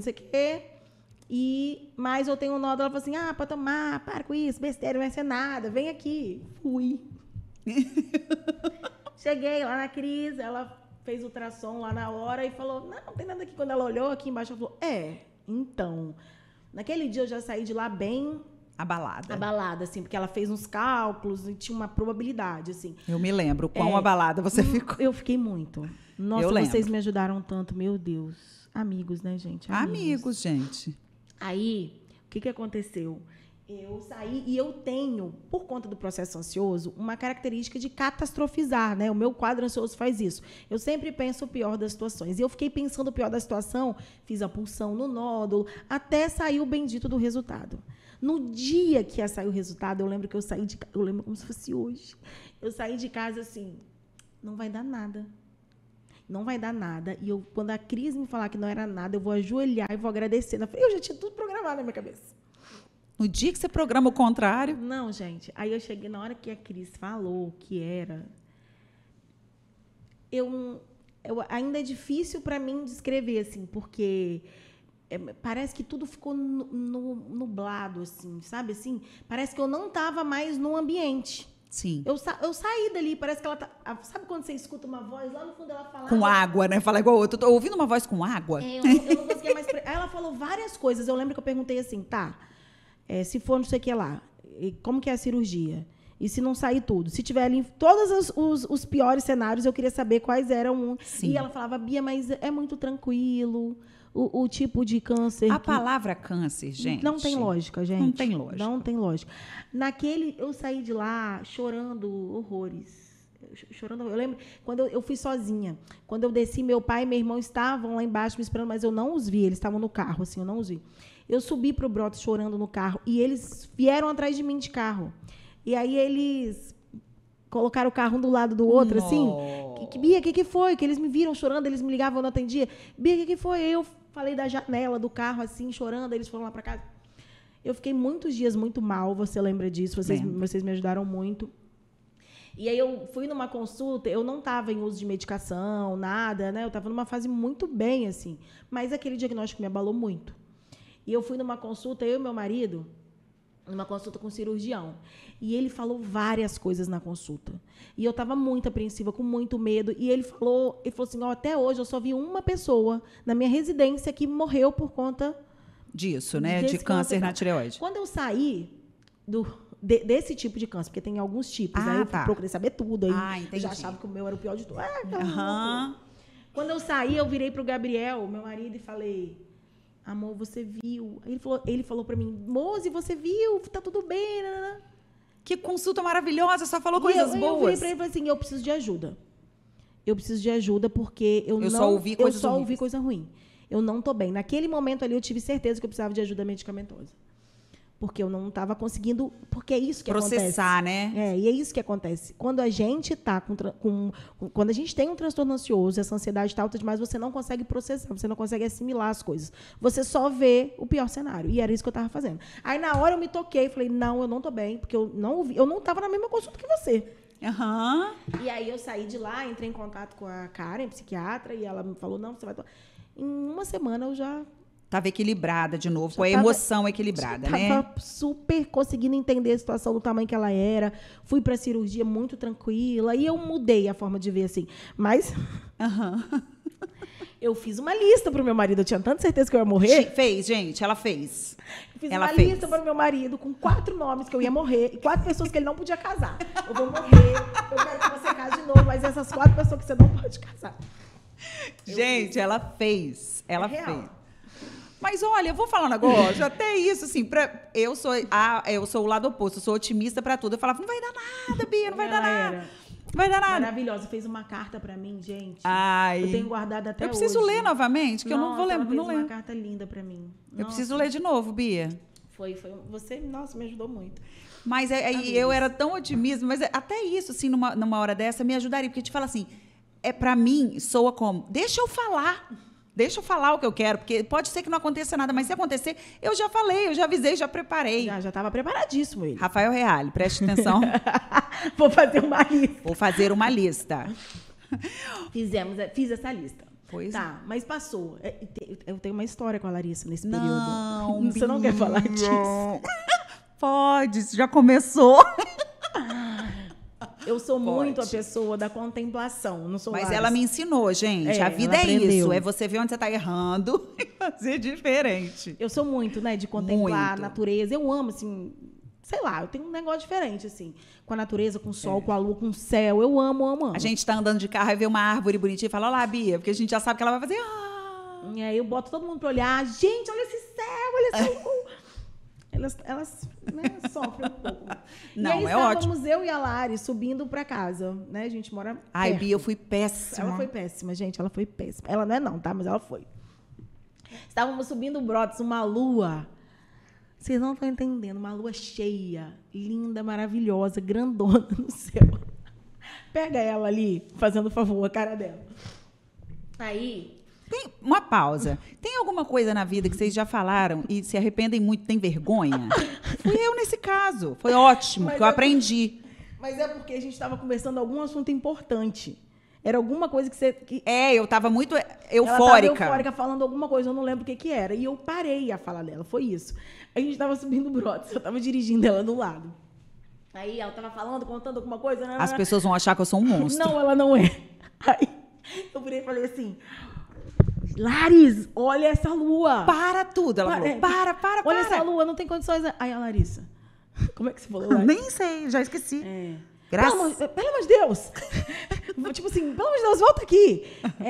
Mas eu tenho um nódulo. Ela falou assim, para tomar, para com isso, besteira, não vai ser nada, vem aqui. Fui. Cheguei lá na Cris, ela fez ultrassom lá na hora e falou, não tem nada aqui. Quando ela olhou aqui embaixo, ela falou, então, naquele dia eu já saí de lá bem abalada, assim, porque ela fez uns cálculos e tinha uma probabilidade, assim. Eu me lembro quão abalada você ficou. Eu fiquei muito. Nossa, vocês me ajudaram tanto, meu Deus. Amigos, né, gente? Amigos, gente. Aí, o que aconteceu? Eu saí e eu tenho, por conta do processo ansioso, uma característica de catastrofizar, né? O meu quadro ansioso faz isso. Eu sempre penso o pior das situações. E eu fiquei pensando o pior da situação, fiz a pulsão no nódulo, até sair o bendito do resultado. No dia que ia sair o resultado, eu lembro que eu saí de casa, eu lembro como se fosse hoje. Eu saí de casa assim, não vai dar nada. Não vai dar nada. E quando a Cris me falar que não era nada, eu vou ajoelhar e vou agradecer. Eu já tinha tudo programado na minha cabeça. No dia que você programa o contrário? Não, gente. Aí eu cheguei, na hora que a Cris falou que era... ainda é difícil para mim descrever, assim, porque parece que tudo ficou nublado, assim, sabe? Assim, parece que eu não estava mais no ambiente. Sim. Eu saí dali, parece que ela tá... Sabe quando você escuta uma voz? Lá no fundo ela fala... Com água, né? Fala igual outro. Tô ouvindo uma voz com água. Eu não conseguia mais... Aí ela falou várias coisas. Eu lembro que eu perguntei assim, tá, se for não sei o que lá, como que é a cirurgia? E se não sair tudo? Se tiver ali todos os piores cenários, eu queria saber quais eram. Sim. E ela falava, Bia, mas é muito tranquilo o tipo de câncer. A palavra câncer, gente... Não tem lógica, gente. Não tem lógica. Não tem lógica. Eu saí de lá chorando horrores. Chorando. Eu lembro quando eu fui sozinha. Quando eu desci, meu pai e meu irmão estavam lá embaixo me esperando, mas eu não os vi. Eles estavam no carro, assim, eu não os vi. Eu subi para o Brotas chorando no carro e eles vieram atrás de mim de carro. E aí eles colocaram o carro um do lado do outro, assim. Bia, o que foi? Que eles me viram chorando, eles me ligavam, eu não atendia. Bia, o que foi? Eu falei da janela do carro, assim, chorando, eles foram lá para casa. Eu fiquei muitos dias muito mal, você lembra disso? Vocês me ajudaram muito. E aí eu fui numa consulta, eu não estava em uso de medicação, nada, né? Eu estava numa fase muito bem, assim. Mas aquele diagnóstico me abalou muito. E eu fui numa consulta, eu e meu marido, numa consulta com um cirurgião. E ele falou várias coisas na consulta. E eu estava muito apreensiva, com muito medo. E ele falou assim, até hoje eu só vi uma pessoa na minha residência que morreu por conta... disso, né? De câncer na tireoide. Quando eu saí desse tipo de câncer, porque tem alguns tipos, aí eu procurei saber tudo. Aí eu já achava que o meu era o pior de tudo. Quando eu saí, eu virei pro Gabriel, meu marido, e falei... Amor, você viu? Ele falou pra mim, Moze, você viu? Tá tudo bem, né? Que consulta maravilhosa, só falou coisas boas. Eu virei pra ele e falei assim, eu preciso de ajuda. Eu preciso de ajuda porque eu só ouvi coisa ruim. Eu não tô bem. Naquele momento ali, eu tive certeza que eu precisava de ajuda medicamentosa. Porque eu não estava conseguindo... Porque é isso que processar, acontece. né? E é isso que acontece. Quando a gente tá quando a gente tem um transtorno ansioso, essa ansiedade está alta demais, você não consegue processar, você não consegue assimilar as coisas. Você só vê o pior cenário. E era isso que eu estava fazendo. Aí, na hora, eu me toquei e falei, não, eu não tô bem, porque eu não estava na mesma consulta que você. E aí, eu saí de lá, entrei em contato com a Karen, psiquiatra, e ela me falou, não, você vai... Em uma semana, eu já... Estava equilibrada de novo, com a emoção equilibrada, né? Estava super conseguindo entender a situação do tamanho que ela era. Fui para a cirurgia muito tranquila. E eu mudei a forma de ver, assim. Mas eu fiz uma lista para o meu marido. Eu tinha tanta certeza que eu ia morrer. Fez, gente. Ela fez. Fiz uma lista para o meu marido com 4 nomes que eu ia morrer. E 4 pessoas que ele não podia casar. Eu vou morrer. Eu quero que você case de novo. Mas essas 4 pessoas que você não pode casar. Gente, ela fez. Ela fez. Mas, olha, eu vou falar um negócio, até isso, assim, eu sou o lado oposto, eu sou otimista pra tudo. Eu falava, não vai dar nada, Bia, não vai dar nada. Não vai dar nada. Maravilhosa, fez uma carta pra mim, gente. Ai, eu tenho guardado até hoje. Eu preciso ler novamente, que eu não vou lembrar. Ela fez uma carta linda pra mim. Eu preciso ler de novo, Bia. Foi. Você, nossa, me ajudou muito. Mas eu era tão otimista, mas até isso, assim, numa hora dessa, me ajudaria. Porque te fala assim, pra mim, soa como, deixa eu falar o que eu quero, porque pode ser que não aconteça nada, mas se acontecer, eu já falei, eu já avisei, já preparei. Já estava preparadíssimo ele. Rafael Reale, preste atenção. Vou fazer uma lista. Fiz essa lista. Pois tá, mas passou. Eu tenho uma história com a Larissa nesse período. Não, você não quer falar disso? Pode, já começou. Eu sou muito a pessoa da contemplação, não sou. Mas ela me ensinou, gente. A vida é isso. É você ver onde você está errando e fazer diferente. Eu sou muito, né, de contemplar a natureza. Eu amo, assim, sei lá, eu tenho um negócio diferente, assim, com a natureza, com o sol, com a lua, com o céu. Eu amo. A gente tá andando de carro e vê uma árvore bonitinha e fala, olha lá, Bia, porque a gente já sabe que ela vai fazer. E aí eu boto todo mundo para olhar. Gente, olha esse céu, olha esse céu. Elas né, sofrem um pouco. Não, e aí, é ótimo. Eu e a Lari subindo pra casa, né? A gente mora perto. Ai, Bia, eu fui péssima. Ela foi péssima, gente. Ela foi péssima. Ela não é não, tá? Mas ela foi. Estávamos subindo o Brotas, uma lua. Vocês não estão entendendo. Uma lua cheia, linda, maravilhosa, grandona no céu. Pega ela ali, fazendo favor, a cara dela. Aí... Tem uma pausa. Tem alguma coisa na vida que vocês já falaram e se arrependem muito, tem vergonha? Fui eu nesse caso. Foi ótimo, que eu aprendi. Mas é porque a gente estava conversando algum assunto importante. Era alguma coisa que você... eu estava muito eufórica. Ela estava eufórica falando alguma coisa, eu não lembro o que era. E eu parei a fala dela, foi isso. A gente estava subindo o Brotas, eu estava dirigindo ela do lado. Aí ela tava falando, contando alguma coisa. As pessoas vão achar que eu sou um monstro. Não, ela não é. Aí eu virei e falei assim, Laris, olha essa lua. Para tudo. Ela falou, para. Olha essa lua, não tem condições. Aí a Larissa, como é que você falou, Larissa? Nem sei, já esqueci. Pelo amor de Deus. Tipo assim, pelo amor de Deus, volta aqui.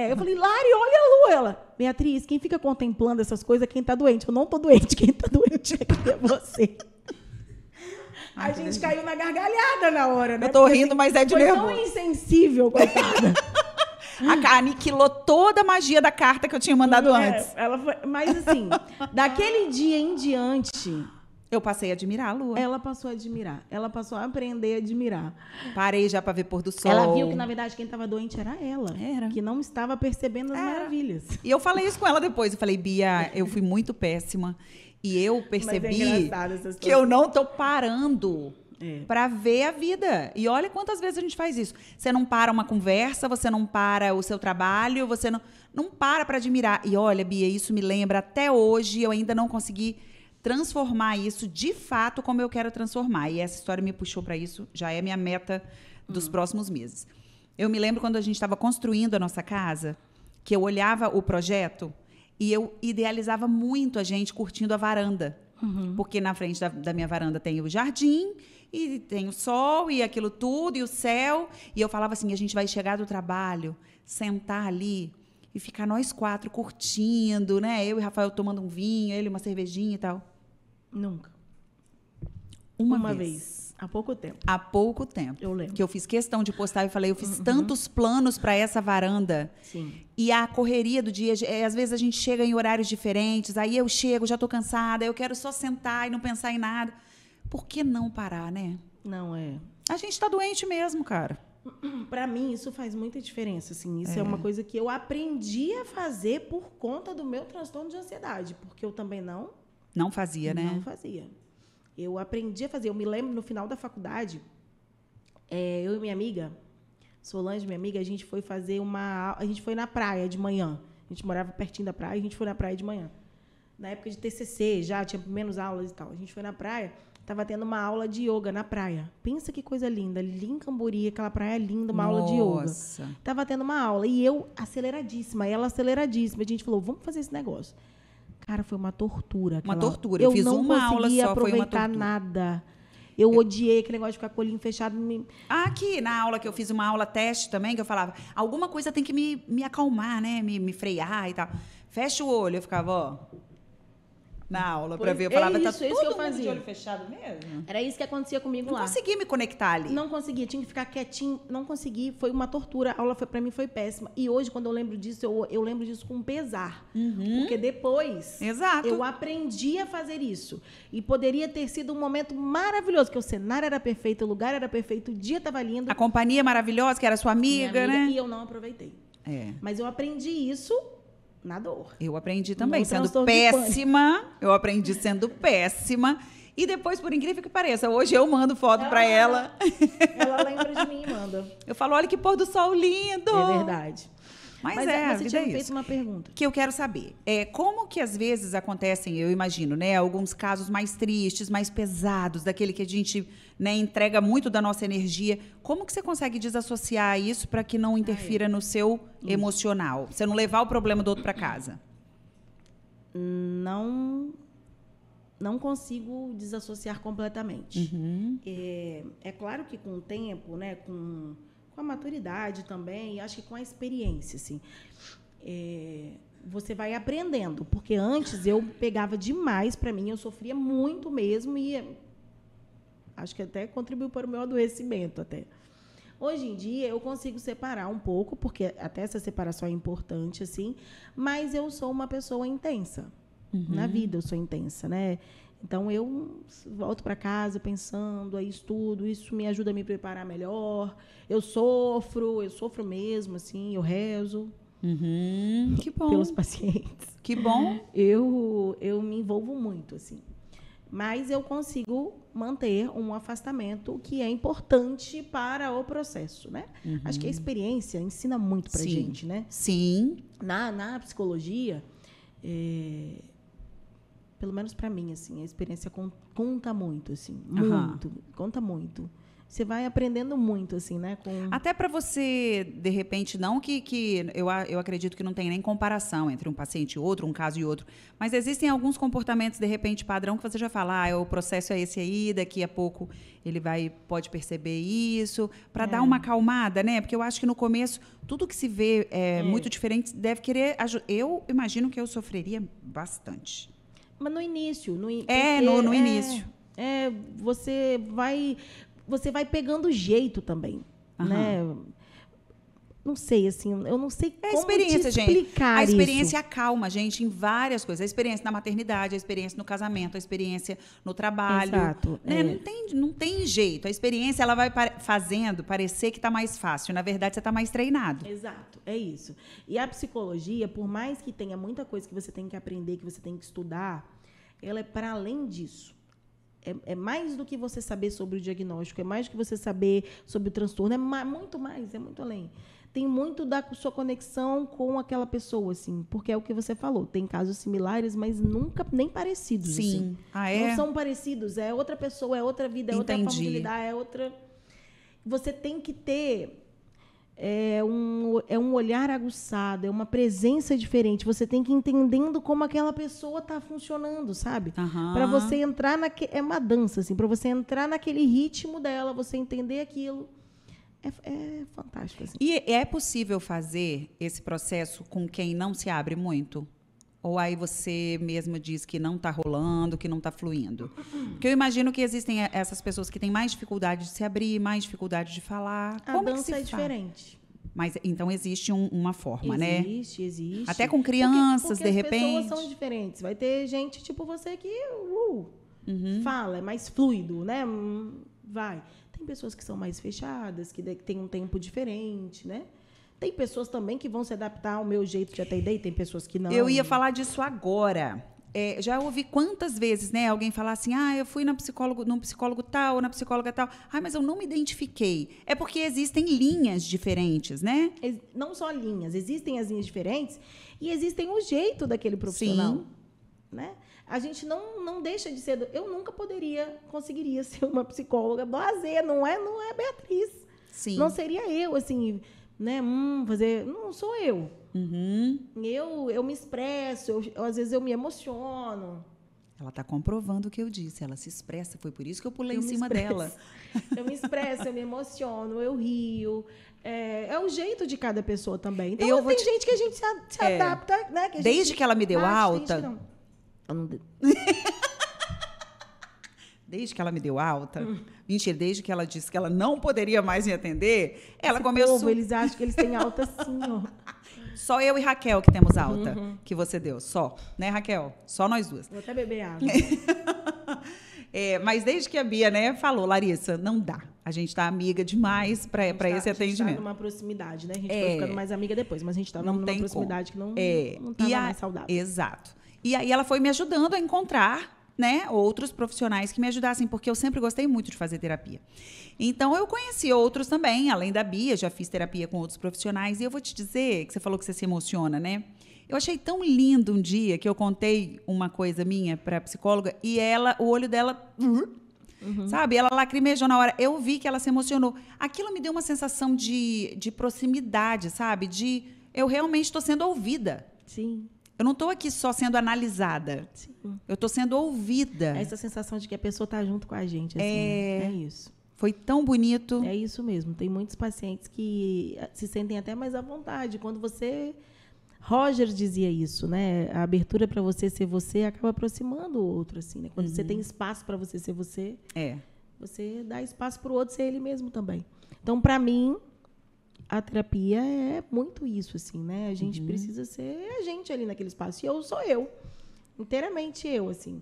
Eu falei, Lari, olha a lua. Ela, Beatriz, quem fica contemplando essas coisas é quem tá doente. Eu não tô doente, quem tá doente é você. A gente caiu na gargalhada na hora, né? Eu tô rindo, mas é de nervoso. Foi tão insensível, coitada. Aniquilou toda a magia da carta que eu tinha mandado antes. Mas assim, daquele dia em diante... Eu passei a admirar a lua. Ela passou a admirar. Ela passou a aprender a admirar. Parei já para ver pôr do sol. Ela viu que, na verdade, quem estava doente era ela. Era. Que não estava percebendo as maravilhas. E eu falei isso com ela depois. Eu falei, Bia, eu fui muito péssima. E eu percebi que eu não tô parando para ver a vida. E olha quantas vezes a gente faz isso. Você não para uma conversa, você não para o seu trabalho, você não para admirar. E olha, Bia, isso me lembra até hoje, eu ainda não consegui transformar isso de fato como eu quero transformar. E essa história me puxou para isso, já é minha meta dos próximos meses. Eu me lembro quando a gente estava construindo a nossa casa, que eu olhava o projeto e eu idealizava muito a gente curtindo a varanda. Porque na frente da minha varanda tem o jardim, e tem o sol, e aquilo tudo, e o céu. E eu falava assim, a gente vai chegar do trabalho, sentar ali e ficar nós 4 curtindo, né? Eu e Rafael tomando um vinho, ele uma cervejinha e tal. Nunca. Uma vez. Há pouco tempo. Há pouco tempo. Eu lembro. Que eu fiz questão de postar e falei, eu fiz tantos planos para essa varanda. Sim. E a correria do dia, às vezes a gente chega em horários diferentes, aí eu chego, já estou cansada, eu quero só sentar e não pensar em nada. Por que não parar, né? Não é. A gente está doente mesmo, cara. Para mim, isso faz muita diferença, assim. Isso é uma coisa que eu aprendi a fazer por conta do meu transtorno de ansiedade, porque eu também não fazia, né? Não fazia. Eu aprendi a fazer. Eu me lembro, no final da faculdade, eu e minha amiga, Solange, minha amiga, a gente foi fazer a gente foi na praia de manhã. A gente morava pertinho da praia, a gente foi na praia de manhã. Na época de TCC, já tinha menos aulas e tal. A gente foi na praia, estava tendo uma aula de yoga na praia. Pensa que coisa linda. Ali em Cambori, aquela praia linda, uma aula de yoga. Estava tendo uma aula. E eu aceleradíssima, ela aceleradíssima. A gente falou, vamos fazer esse negócio. Cara, foi uma tortura. Uma tortura. Eu fiz uma aula só, foi uma tortura. Eu não conseguia aproveitar nada. Eu odiei aquele negócio de ficar com o olhinho fechado. Aqui, na aula que eu fiz uma aula teste também, que eu falava, alguma coisa tem que me acalmar, né? Me frear e tal. Fecha o olho. Eu ficava, ó, na aula para ver. Eu falava, tá todo que eu mundo fazia. de olho fechado mesmo? Era isso que acontecia comigo lá. Não consegui me conectar ali. Não conseguia, tinha que ficar quietinho. Não consegui, foi uma tortura. A aula para mim foi péssima. E hoje, quando eu lembro disso, eu lembro disso com pesar. Porque depois eu aprendi a fazer isso. E poderia ter sido um momento maravilhoso, porque o cenário era perfeito, o lugar era perfeito, o dia estava lindo. A companhia maravilhosa, que era sua amiga, né? E eu não aproveitei. Mas eu aprendi isso na dor. Eu aprendi também, sendo péssima. Eu aprendi sendo péssima. E depois, por incrível que pareça, hoje eu mando foto para ela. Ela lembra de mim e manda. Eu falo, olha que pôr do sol lindo. É verdade. Mas você tinha feito uma pergunta. Que eu quero saber. Como que às vezes acontecem, eu imagino, né, alguns casos mais tristes, mais pesados, daquele que a gente, né, entrega muito da nossa energia. Como que você consegue desassociar isso para que não interfira no seu emocional? Você não levar o problema do outro para casa? Não consigo desassociar completamente. É claro que com o tempo, né, com a maturidade também, acho que com a experiência, assim, você vai aprendendo, porque antes eu pegava demais para mim, eu sofria muito mesmo e acho que até contribuiu para o meu adoecimento até. Hoje em dia eu consigo separar um pouco, porque até essa separação é importante, assim, mas eu sou uma pessoa intensa. Na vida eu sou intensa, né? Então, eu volto para casa pensando, aí estudo, isso me ajuda a me preparar melhor. Eu sofro mesmo, assim, eu rezo. Que bom. Pelos pacientes. Que bom. Eu me envolvo muito, assim. Mas eu consigo manter um afastamento que é importante para o processo, né? Acho que a experiência ensina muito para a gente, né? Sim. Na psicologia, pelo menos para mim, assim, a experiência conta muito, assim, muito, conta muito. Você vai aprendendo muito, assim, né? Até para você, de repente, não que eu acredito que não tem nem comparação entre um paciente e outro, um caso e outro, mas existem alguns comportamentos, de repente, padrão, que você já fala, o processo é esse aí, daqui a pouco ele pode perceber isso, para dar uma acalmada, né? Porque eu acho que no começo, tudo que se vê muito diferente, deve querer ajudar. Eu imagino que eu sofreria bastante. Mas no início. No início. Você vai pegando jeito também, né? Não sei, assim, eu não sei como experiência, te explicar gente. A experiência isso. acalma a gente em várias coisas. A experiência na maternidade, a experiência no casamento, a experiência no trabalho. Exato. Né? Não tem jeito. A experiência ela vai fazendo parecer que está mais fácil. Na verdade, você está mais treinado. Exato, é isso. E a psicologia, por mais que tenha muita coisa que você tem que aprender, que você tem que estudar, ela é para além disso. É mais do que você saber sobre o diagnóstico, é mais do que você saber sobre o transtorno, é muito mais, é muito além. Tem muito da sua conexão com aquela pessoa, assim, porque é o que você falou, tem casos similares, mas nunca nem parecidos. Sim. Assim. Não são parecidos, é outra pessoa, é outra vida, é outra forma de lidar, é outra... Você tem que ter um olhar aguçado, é uma presença diferente. Você tem que ir entendendo como aquela pessoa está funcionando, sabe? Para você entrar é uma dança, assim, para você entrar naquele ritmo dela, você entender aquilo. É fantástico. Assim. E é possível fazer esse processo com quem não se abre muito? Ou aí você mesma diz que não está rolando, que não está fluindo? Porque eu imagino que existem essas pessoas que têm mais dificuldade de se abrir, mais dificuldade de falar. A dança é diferente. Mas então existe uma forma, né? Existe. Até com crianças, porque de repente. As pessoas são diferentes. Vai ter gente tipo você que fala, é mais fluido, né? Vai. Tem pessoas que são mais fechadas, que têm um tempo diferente, né? Tem pessoas também que vão se adaptar ao meu jeito de atender, e tem pessoas que não. Eu ia falar disso agora. Já ouvi quantas vezes, né, alguém falar assim, eu fui num psicólogo tal, ou na psicóloga tal, mas eu não me identifiquei. É porque existem linhas diferentes, né? Não só linhas, existem as linhas diferentes e existem o jeito daquele profissional. Sim. Né? A gente não deixa de ser... Eu nunca conseguiria ser uma psicóloga blasé, não é Beatriz. Sim. Não seria eu, assim... Né? Não sou eu. Eu me expresso, às vezes eu me emociono. Ela está comprovando o que eu disse, ela se expressa, foi por isso que eu pulei em cima dela. Eu me expresso, eu me emociono, eu rio. É o jeito de cada pessoa também. Então, tem gente que a gente se adapta, né? Que desde que ela me deu alta... Desde que ela me deu alta, mentira, desde que ela disse que ela não poderia mais me atender, ela começou... Povo, eles acham que eles têm alta assim, ó. Só eu e Raquel que temos alta, que você deu, só. Né, Raquel? Só nós duas. Vou até beber água. Mas desde que a Bia, né, falou, Larissa, não dá. A gente tá amiga demais para esse atendimento. A gente tá numa proximidade, né? A gente vai ficando mais amiga depois, mas a gente tá numa proximidade que não tá mais saudável. Exato. E aí ela foi me ajudando a encontrar... né, outros profissionais que me ajudassem, porque eu sempre gostei muito de fazer terapia. Então, eu conheci outros também, além da Bia, já fiz terapia com outros profissionais, e eu vou te dizer, que você falou que você se emociona, né? Eu achei tão lindo um dia que eu contei uma coisa minha para a psicóloga, e o olho dela, sabe, ela lacrimejou na hora. Eu vi que ela se emocionou. Aquilo me deu uma sensação de proximidade, sabe? Eu realmente estou sendo ouvida. Sim. Eu não estou aqui só sendo analisada. Sim. Eu estou sendo ouvida. Essa sensação de que a pessoa está junto com a gente. Assim, é isso. Foi tão bonito. É isso mesmo. Tem muitos pacientes que se sentem até mais à vontade. Quando você... Roger dizia isso, né? A abertura para você ser você acaba aproximando o outro, assim, né? Quando você tem espaço para você ser você, você dá espaço para o outro ser ele mesmo também. Então, para mim... A terapia é muito isso, assim, né? A gente precisa ser a gente ali naquele espaço. E eu sou eu. Inteiramente eu, assim.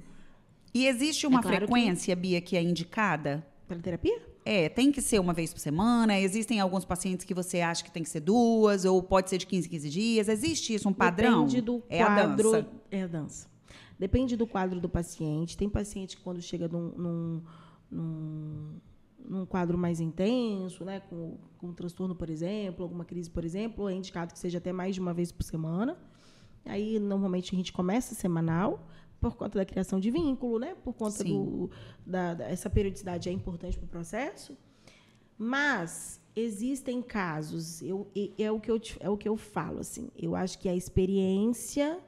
E existe uma frequência, Bia, que é indicada? Para terapia? Tem que ser uma vez por semana? Existem alguns pacientes que você acha que tem que ser 2? Ou pode ser de 15 em 15 dias? Existe isso, um padrão? Depende do quadro. É a dança. Depende do quadro do paciente. Tem paciente que quando chega num quadro mais intenso, né, com um transtorno, por exemplo, alguma crise, por exemplo, é indicado que seja até mais de uma vez por semana. Aí, normalmente, a gente começa semanal, por conta da criação de vínculo, né? Por conta essa periodicidade é importante para o processo. Mas existem casos, é o que eu falo, assim. Eu acho que a experiência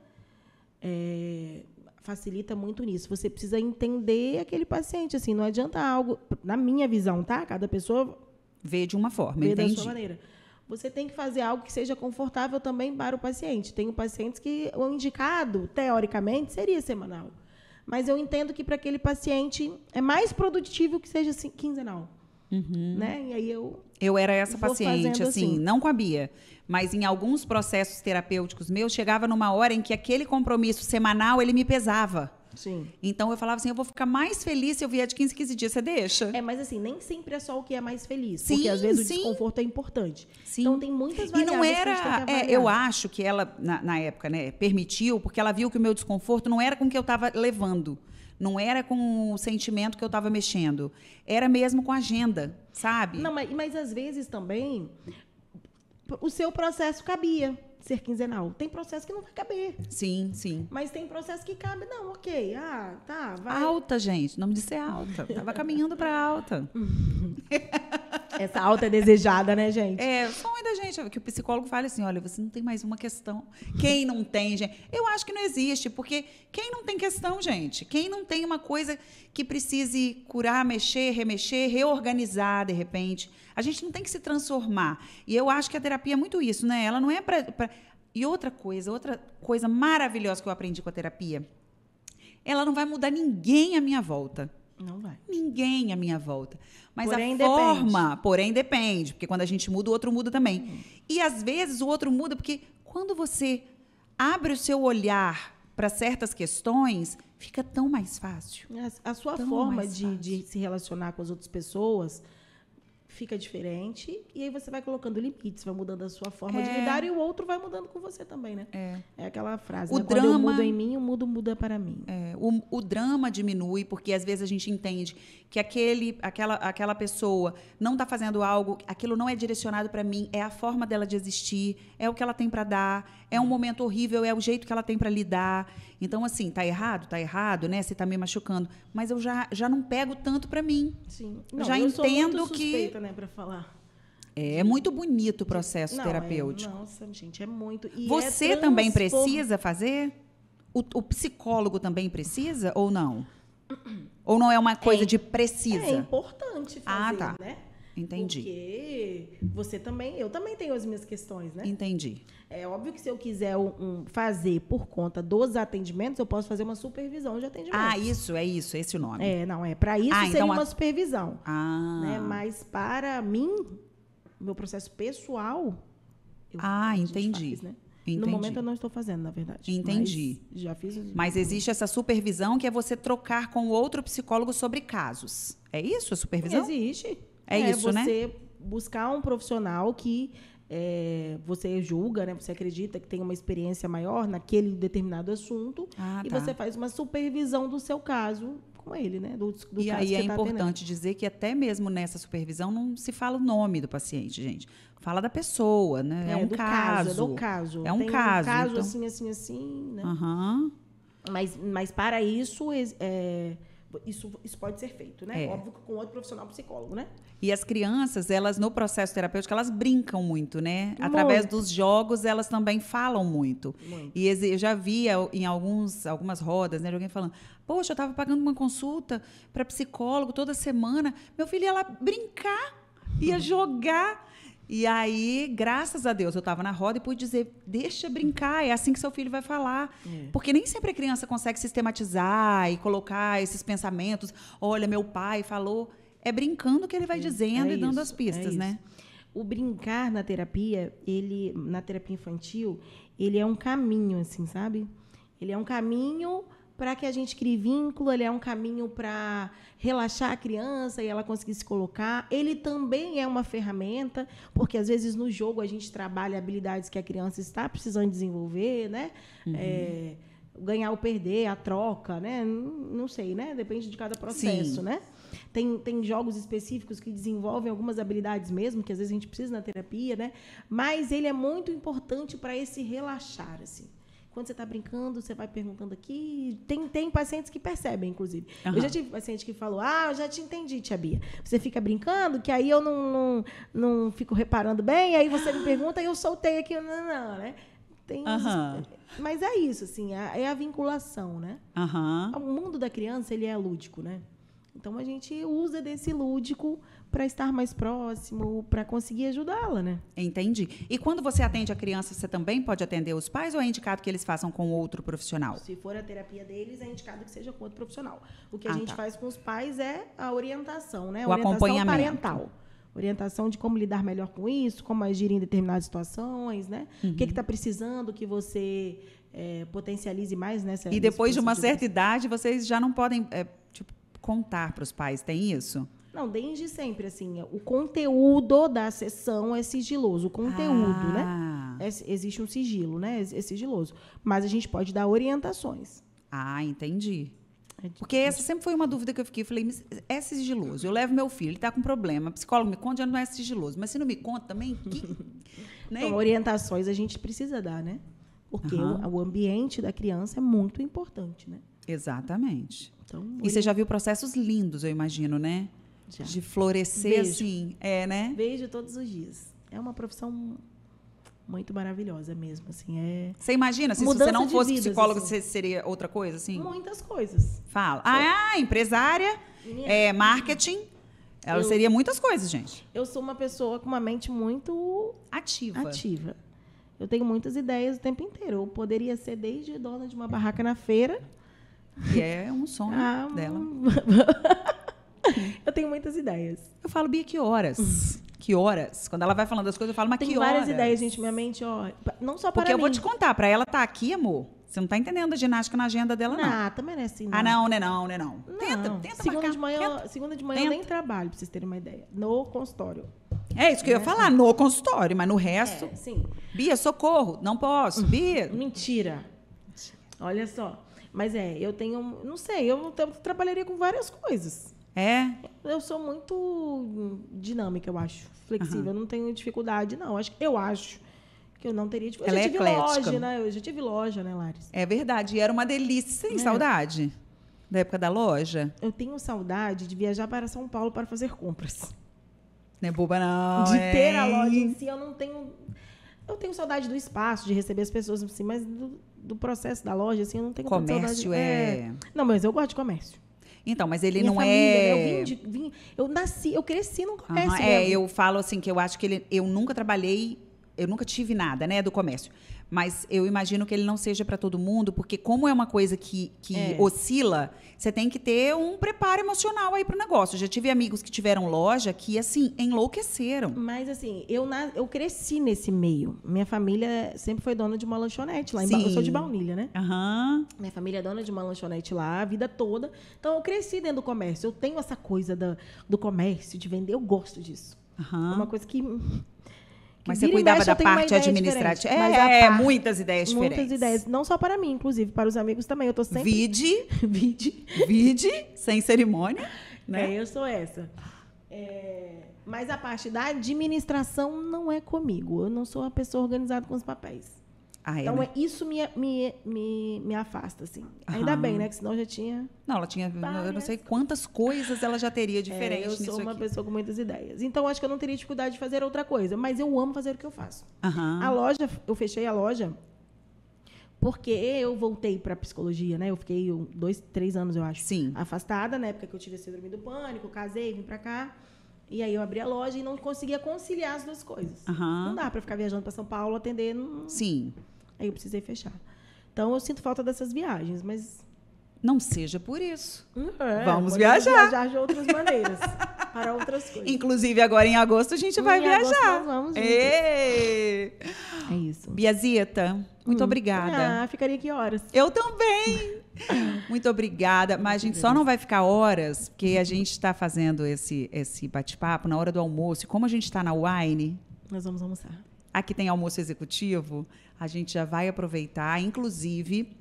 facilita muito nisso. Você precisa entender aquele paciente, assim, não adianta algo, na minha visão, tá? Cada pessoa vê de uma forma, vê entendi. da sua maneira. Você tem que fazer algo que seja confortável também para o paciente. Tenho pacientes que o indicado, teoricamente, seria semanal. Mas eu entendo que para aquele paciente é mais produtivo que seja assim, quinzenal. Né? E aí eu era essa paciente, assim, não com a Bia, mas em alguns processos terapêuticos meus, chegava numa hora em que aquele compromisso semanal, ele me pesava. Sim. Então, eu falava assim, eu vou ficar mais feliz se eu vier de 15 em 15 dias, você deixa? Mas assim, nem sempre é só o que é mais feliz, sim, porque às vezes sim. o desconforto é importante. Sim. Então, tem muitas variáveis e não era, que a gente tem que avaliar. eu acho que ela, na época, né, permitiu, porque ela viu que o meu desconforto não era com o que eu estava levando. Não era com o sentimento que eu estava mexendo. Era mesmo com a agenda, sabe? Não, mas às vezes também o seu processo cabia ser quinzenal. Tem processo que não vai caber. Sim, sim. Mas tem processo que cabe. Não, ok. Tá, vai. Alta, gente. O nome disso é alta. Tava caminhando para alta. Essa alta é desejada, né, gente? O sonho da gente, que o psicólogo fale assim, olha, você não tem mais uma questão. Quem não tem, gente? Eu acho que não existe, porque quem não tem questão, gente? Quem não tem uma coisa que precise curar, mexer, remexer, reorganizar, de repente? A gente não tem que se transformar. E eu acho que a terapia é muito isso, né? Ela não é para... E outra coisa maravilhosa que eu aprendi com a terapia, ela não vai mudar ninguém à minha volta. Não vai. Ninguém à minha volta. Mas porém, a forma, porém depende, porque quando a gente muda, o outro muda também. E às vezes o outro muda porque quando você abre o seu olhar para certas questões, fica tão mais fácil. A sua forma de se relacionar com as outras pessoas fica diferente, e aí você vai colocando limites, vai mudando a sua forma de lidar, e o outro vai mudando com você também, né? É aquela frase, né? Quando eu mudo em mim, o mundo muda para mim. O drama diminui, porque às vezes a gente entende que aquela pessoa não está fazendo algo, aquilo não é direcionado para mim, é a forma dela de existir, é o que ela tem para dar, é um momento horrível, é o jeito que ela tem para lidar. Então, assim, tá errado, né? Você tá me machucando. Mas eu já não pego tanto para mim. Sim. Não, já entendo sou muito suspeita, né, para falar. É muito bonito o processo terapêutico. Nossa, gente, é muito. E você também precisa fazer? O psicólogo também precisa ou não? Ou não é uma coisa de precisa? É importante fazer, né? Entendi. Porque eu também tenho as minhas questões, né? Entendi. É óbvio que se eu quiser fazer por conta dos atendimentos, eu posso fazer uma supervisão de atendimentos. Esse o nome. Para isso seria então uma supervisão. Né? Mas para mim, meu processo pessoal, entendi. Faz, né? Entendi. No momento eu não estou fazendo, na verdade. Entendi. Mas já fiz. Mas existe essa supervisão que é você trocar com outro psicólogo sobre casos. É isso a supervisão? Existe. É isso, né? Você buscar um profissional que você julga, né? Você acredita que tem uma experiência maior naquele determinado assunto e você faz uma supervisão do seu caso com ele, né? Do e caso aí que é tá importante atendendo. dizer que até mesmo nessa supervisão não se fala o nome do paciente, gente. Fala da pessoa, né? É um caso. Do caso. É um tem caso. Um caso então... assim, né? Uhum. Mas para isso, isso pode ser feito, né? Óbvio que com outro profissional psicólogo, né? E as crianças, elas no processo terapêutico, elas brincam muito, né? Através dos jogos, elas também falam muito. E eu já via em algumas rodas, né, de alguém falando, poxa, eu estava pagando uma consulta para psicólogo toda semana, meu filho ia lá brincar, ia jogar. E aí, graças a Deus, eu estava na roda e pude dizer, deixa brincar, é assim que seu filho vai falar. Porque nem sempre a criança consegue sistematizar e colocar esses pensamentos. Olha, meu pai falou. É brincando que ele vai dizendo e dando as pistas, né? O brincar na terapia, na terapia infantil, ele é um caminho, assim, sabe? Ele é um caminho para que a gente crie vínculo, ele é um caminho para relaxar a criança e ela conseguir se colocar. Ele também é uma ferramenta, porque às vezes no jogo a gente trabalha habilidades que a criança está precisando desenvolver, né? Ganhar ou perder, a troca, né? Não sei, né? Depende de cada processo, né? Tem jogos específicos que desenvolvem algumas habilidades mesmo, que às vezes a gente precisa na terapia, né? Mas ele é muito importante para esse relaxar, assim. Quando você está brincando, você vai perguntando aqui. Tem pacientes que percebem, inclusive. Uhum. Eu já tive paciente que falou, eu já te entendi, tia Bia. Você fica brincando, que aí eu não fico reparando bem, aí você me pergunta e eu soltei aqui. Não, né? Mas é isso, assim, é a vinculação, né? O mundo da criança, ele é lúdico, né? Então, a gente usa desse lúdico para estar mais próximo, para conseguir ajudá-la, né? Entendi. E quando você atende a criança, você também pode atender os pais ou é indicado que eles façam com outro profissional? Se for a terapia deles, é indicado que seja com outro profissional. O que a gente faz com os pais é a orientação, né? O acompanhamento. Parental. Orientação de como lidar melhor com isso, como agir em determinadas situações, né? O que está precisando que você potencialize mais nessa... E depois de uma certa idade, vocês já não podem contar para os pais, tem isso? Não, desde sempre, assim, o conteúdo da sessão é sigiloso, o conteúdo, né? Existe um sigilo, né? É sigiloso. Mas a gente pode dar orientações. Entendi. Porque essa sempre foi uma dúvida que eu fiquei. Falei, mas é sigiloso. Eu levo meu filho, ele está com problema. O psicólogo me conta, já não é sigiloso. Mas se não me conta também... né? Então, orientações a gente precisa dar, né? Porque o ambiente da criança é muito importante, né? Exatamente. Então, e você já viu processos lindos, eu imagino, né? Já. De florescer, Vejo. assim. Né? Vejo todos os dias. É uma profissão muito maravilhosa mesmo, assim. Você imagina, se você não fosse psicóloga, você seria outra coisa, assim? Muitas coisas. Fala. Empresária, marketing. Ela seria muitas coisas, gente. Eu sou uma pessoa com uma mente muito ativa. Eu tenho muitas ideias o tempo inteiro. Eu poderia ser desde dona de uma barraca na feira. Que é um sonho dela. Eu tenho muitas ideias. Eu falo, Bia, que horas? Que horas? Quando ela vai falando das coisas, eu falo, mas que horas? Tem várias ideias, gente. Minha mente, não só para Porque mim. eu vou te contar, para ela estar aqui, amor, você não está entendendo a ginástica na agenda dela, não. Também não é assim, não. Não. Tenta segunda marcar. de manhã eu nem trabalho, para vocês terem uma ideia. No consultório. É isso que eu ia falar, no consultório, mas no resto... sim. Bia, socorro, não posso. Bia... Mentira. Olha só. Mas eu tenho... Não sei, eu trabalharia com várias coisas. Eu sou muito dinâmica, eu acho. Flexível. Eu não tenho dificuldade, não. Eu acho que eu não teria dificuldade. Ela eu já tive eclética. loja, né? Eu já tive loja, né, Laris? É verdade. E era uma delícia. Você tem saudade da época da loja? Eu tenho saudade de viajar para São Paulo para fazer compras. Não é boba, não. De ter a loja em si, eu não tenho... Eu tenho saudade do espaço, de receber as pessoas, assim, mas do processo da loja, assim, eu não tenho tanta saudade. Comércio Não, mas eu gosto de comércio. Então, mas ele Minha não família, né? Eu cresci no comércio mesmo. Eu falo assim, que eu acho que eu nunca trabalhei, eu nunca tive nada, né, do comércio. Mas eu imagino que ele não seja para todo mundo, porque como é uma coisa que oscila, você tem que ter um preparo emocional aí para o negócio. Eu já tive amigos que tiveram loja que, assim, enlouqueceram. Mas, assim, eu cresci nesse meio. Minha família sempre foi dona de uma lanchonete lá. Eu sou de Baunilha, né? Minha família é dona de uma lanchonete lá a vida toda. Então, eu cresci dentro do comércio. Eu tenho essa coisa do comércio, de vender. Eu gosto disso. É uma coisa que mas você cuidava da parte administrativa. Muitas ideias diferentes. Muitas ideias. Não só para mim, inclusive, para os amigos também. Eu tô sempre... Vide, sem cerimônia. Né? Eu sou essa. Mas a parte da administração não é comigo. Eu não sou uma pessoa organizada com os papéis. Então, né? Isso me afasta, assim. Ainda bem, né? Que senão eu já tinha... Não, ela tinha... Eu não sei quantas coisas ela já teria diferente nisso aqui. Eu sou uma pessoa com muitas ideias. Então, acho que eu não teria dificuldade de fazer outra coisa. Mas eu amo fazer o que eu faço. A loja, eu fechei a loja porque eu voltei para psicologia, né? Eu fiquei 2, 3 anos, eu acho. Sim. Afastada, na época que eu tive a síndrome do pânico, casei, vim para cá. E aí eu abri a loja e não conseguia conciliar as duas coisas. Não dá para ficar viajando para São Paulo, atender... Sim. Aí eu precisei fechar. Então, eu sinto falta dessas viagens, mas... Não seja por isso. Vamos viajar. Viajar de outras maneiras, para outras coisas. Inclusive, agora em agosto, a gente vai viajar. Nós vamos juntos. É isso. Biazita, muito obrigada. Ficaria aqui horas. Eu também. Muito obrigada. Mas a gente só não vai ficar horas, porque a gente está fazendo esse bate-papo na hora do almoço. E como a gente está na Wine... Nós vamos almoçar. Aqui tem almoço executivo, a gente já vai aproveitar, inclusive,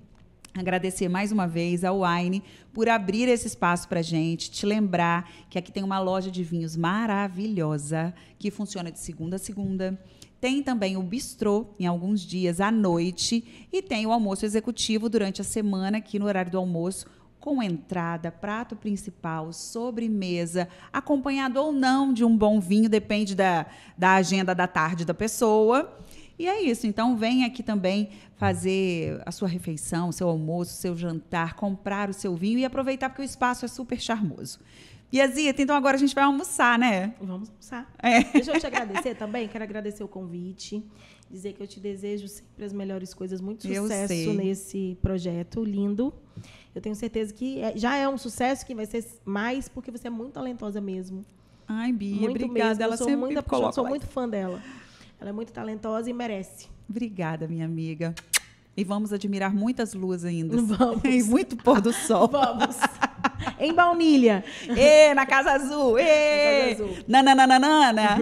agradecer mais uma vez ao Wine por abrir esse espaço para a gente, te lembrar que aqui tem uma loja de vinhos maravilhosa, que funciona de segunda a segunda, Tem também o bistrô, em alguns dias à noite, e tem o almoço executivo durante a semana, aqui no horário do almoço, com entrada, prato principal, sobremesa, acompanhado ou não de um bom vinho, depende da agenda da tarde da pessoa. E é isso, então vem aqui também fazer a sua refeição, o seu almoço, o seu jantar, comprar o seu vinho e aproveitar, porque o espaço é super charmoso. Biazita, então agora a gente vai almoçar, né? Vamos almoçar. É. Deixa eu te agradecer também, quero agradecer o convite, dizer que eu te desejo sempre as melhores coisas, muito sucesso nesse projeto lindo. Eu tenho certeza que já é um sucesso, que vai ser mais, porque você é muito talentosa mesmo. Ai, Bia, muito obrigada. Mesmo. Ela sempre muito, coloca eu sou lá. muito fã dela. Ela é muito talentosa e merece. Obrigada, minha amiga. E vamos admirar muitas luas ainda. Vamos. E muito pôr do sol. Vamos. Em baunilha. Na Casa Azul. Na Casa Azul. Nananana.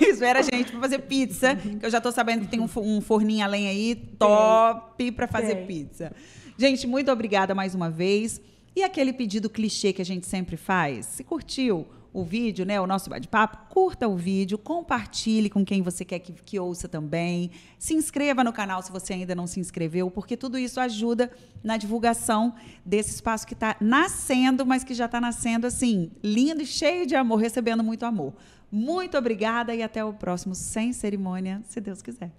Espera a gente para fazer pizza, que eu já tô sabendo que tem um forninho a lenha aí top para fazer pizza. Gente, muito obrigada mais uma vez. E aquele pedido clichê que a gente sempre faz? Se curtiu o vídeo, né, o nosso bate-papo, curta o vídeo, compartilhe com quem você quer que ouça também. Se inscreva no canal se você ainda não se inscreveu, porque tudo isso ajuda na divulgação desse espaço que está nascendo, mas que já está nascendo assim, lindo e cheio de amor, recebendo muito amor. Muito obrigada e até o próximo Sem Cerimônia, se Deus quiser.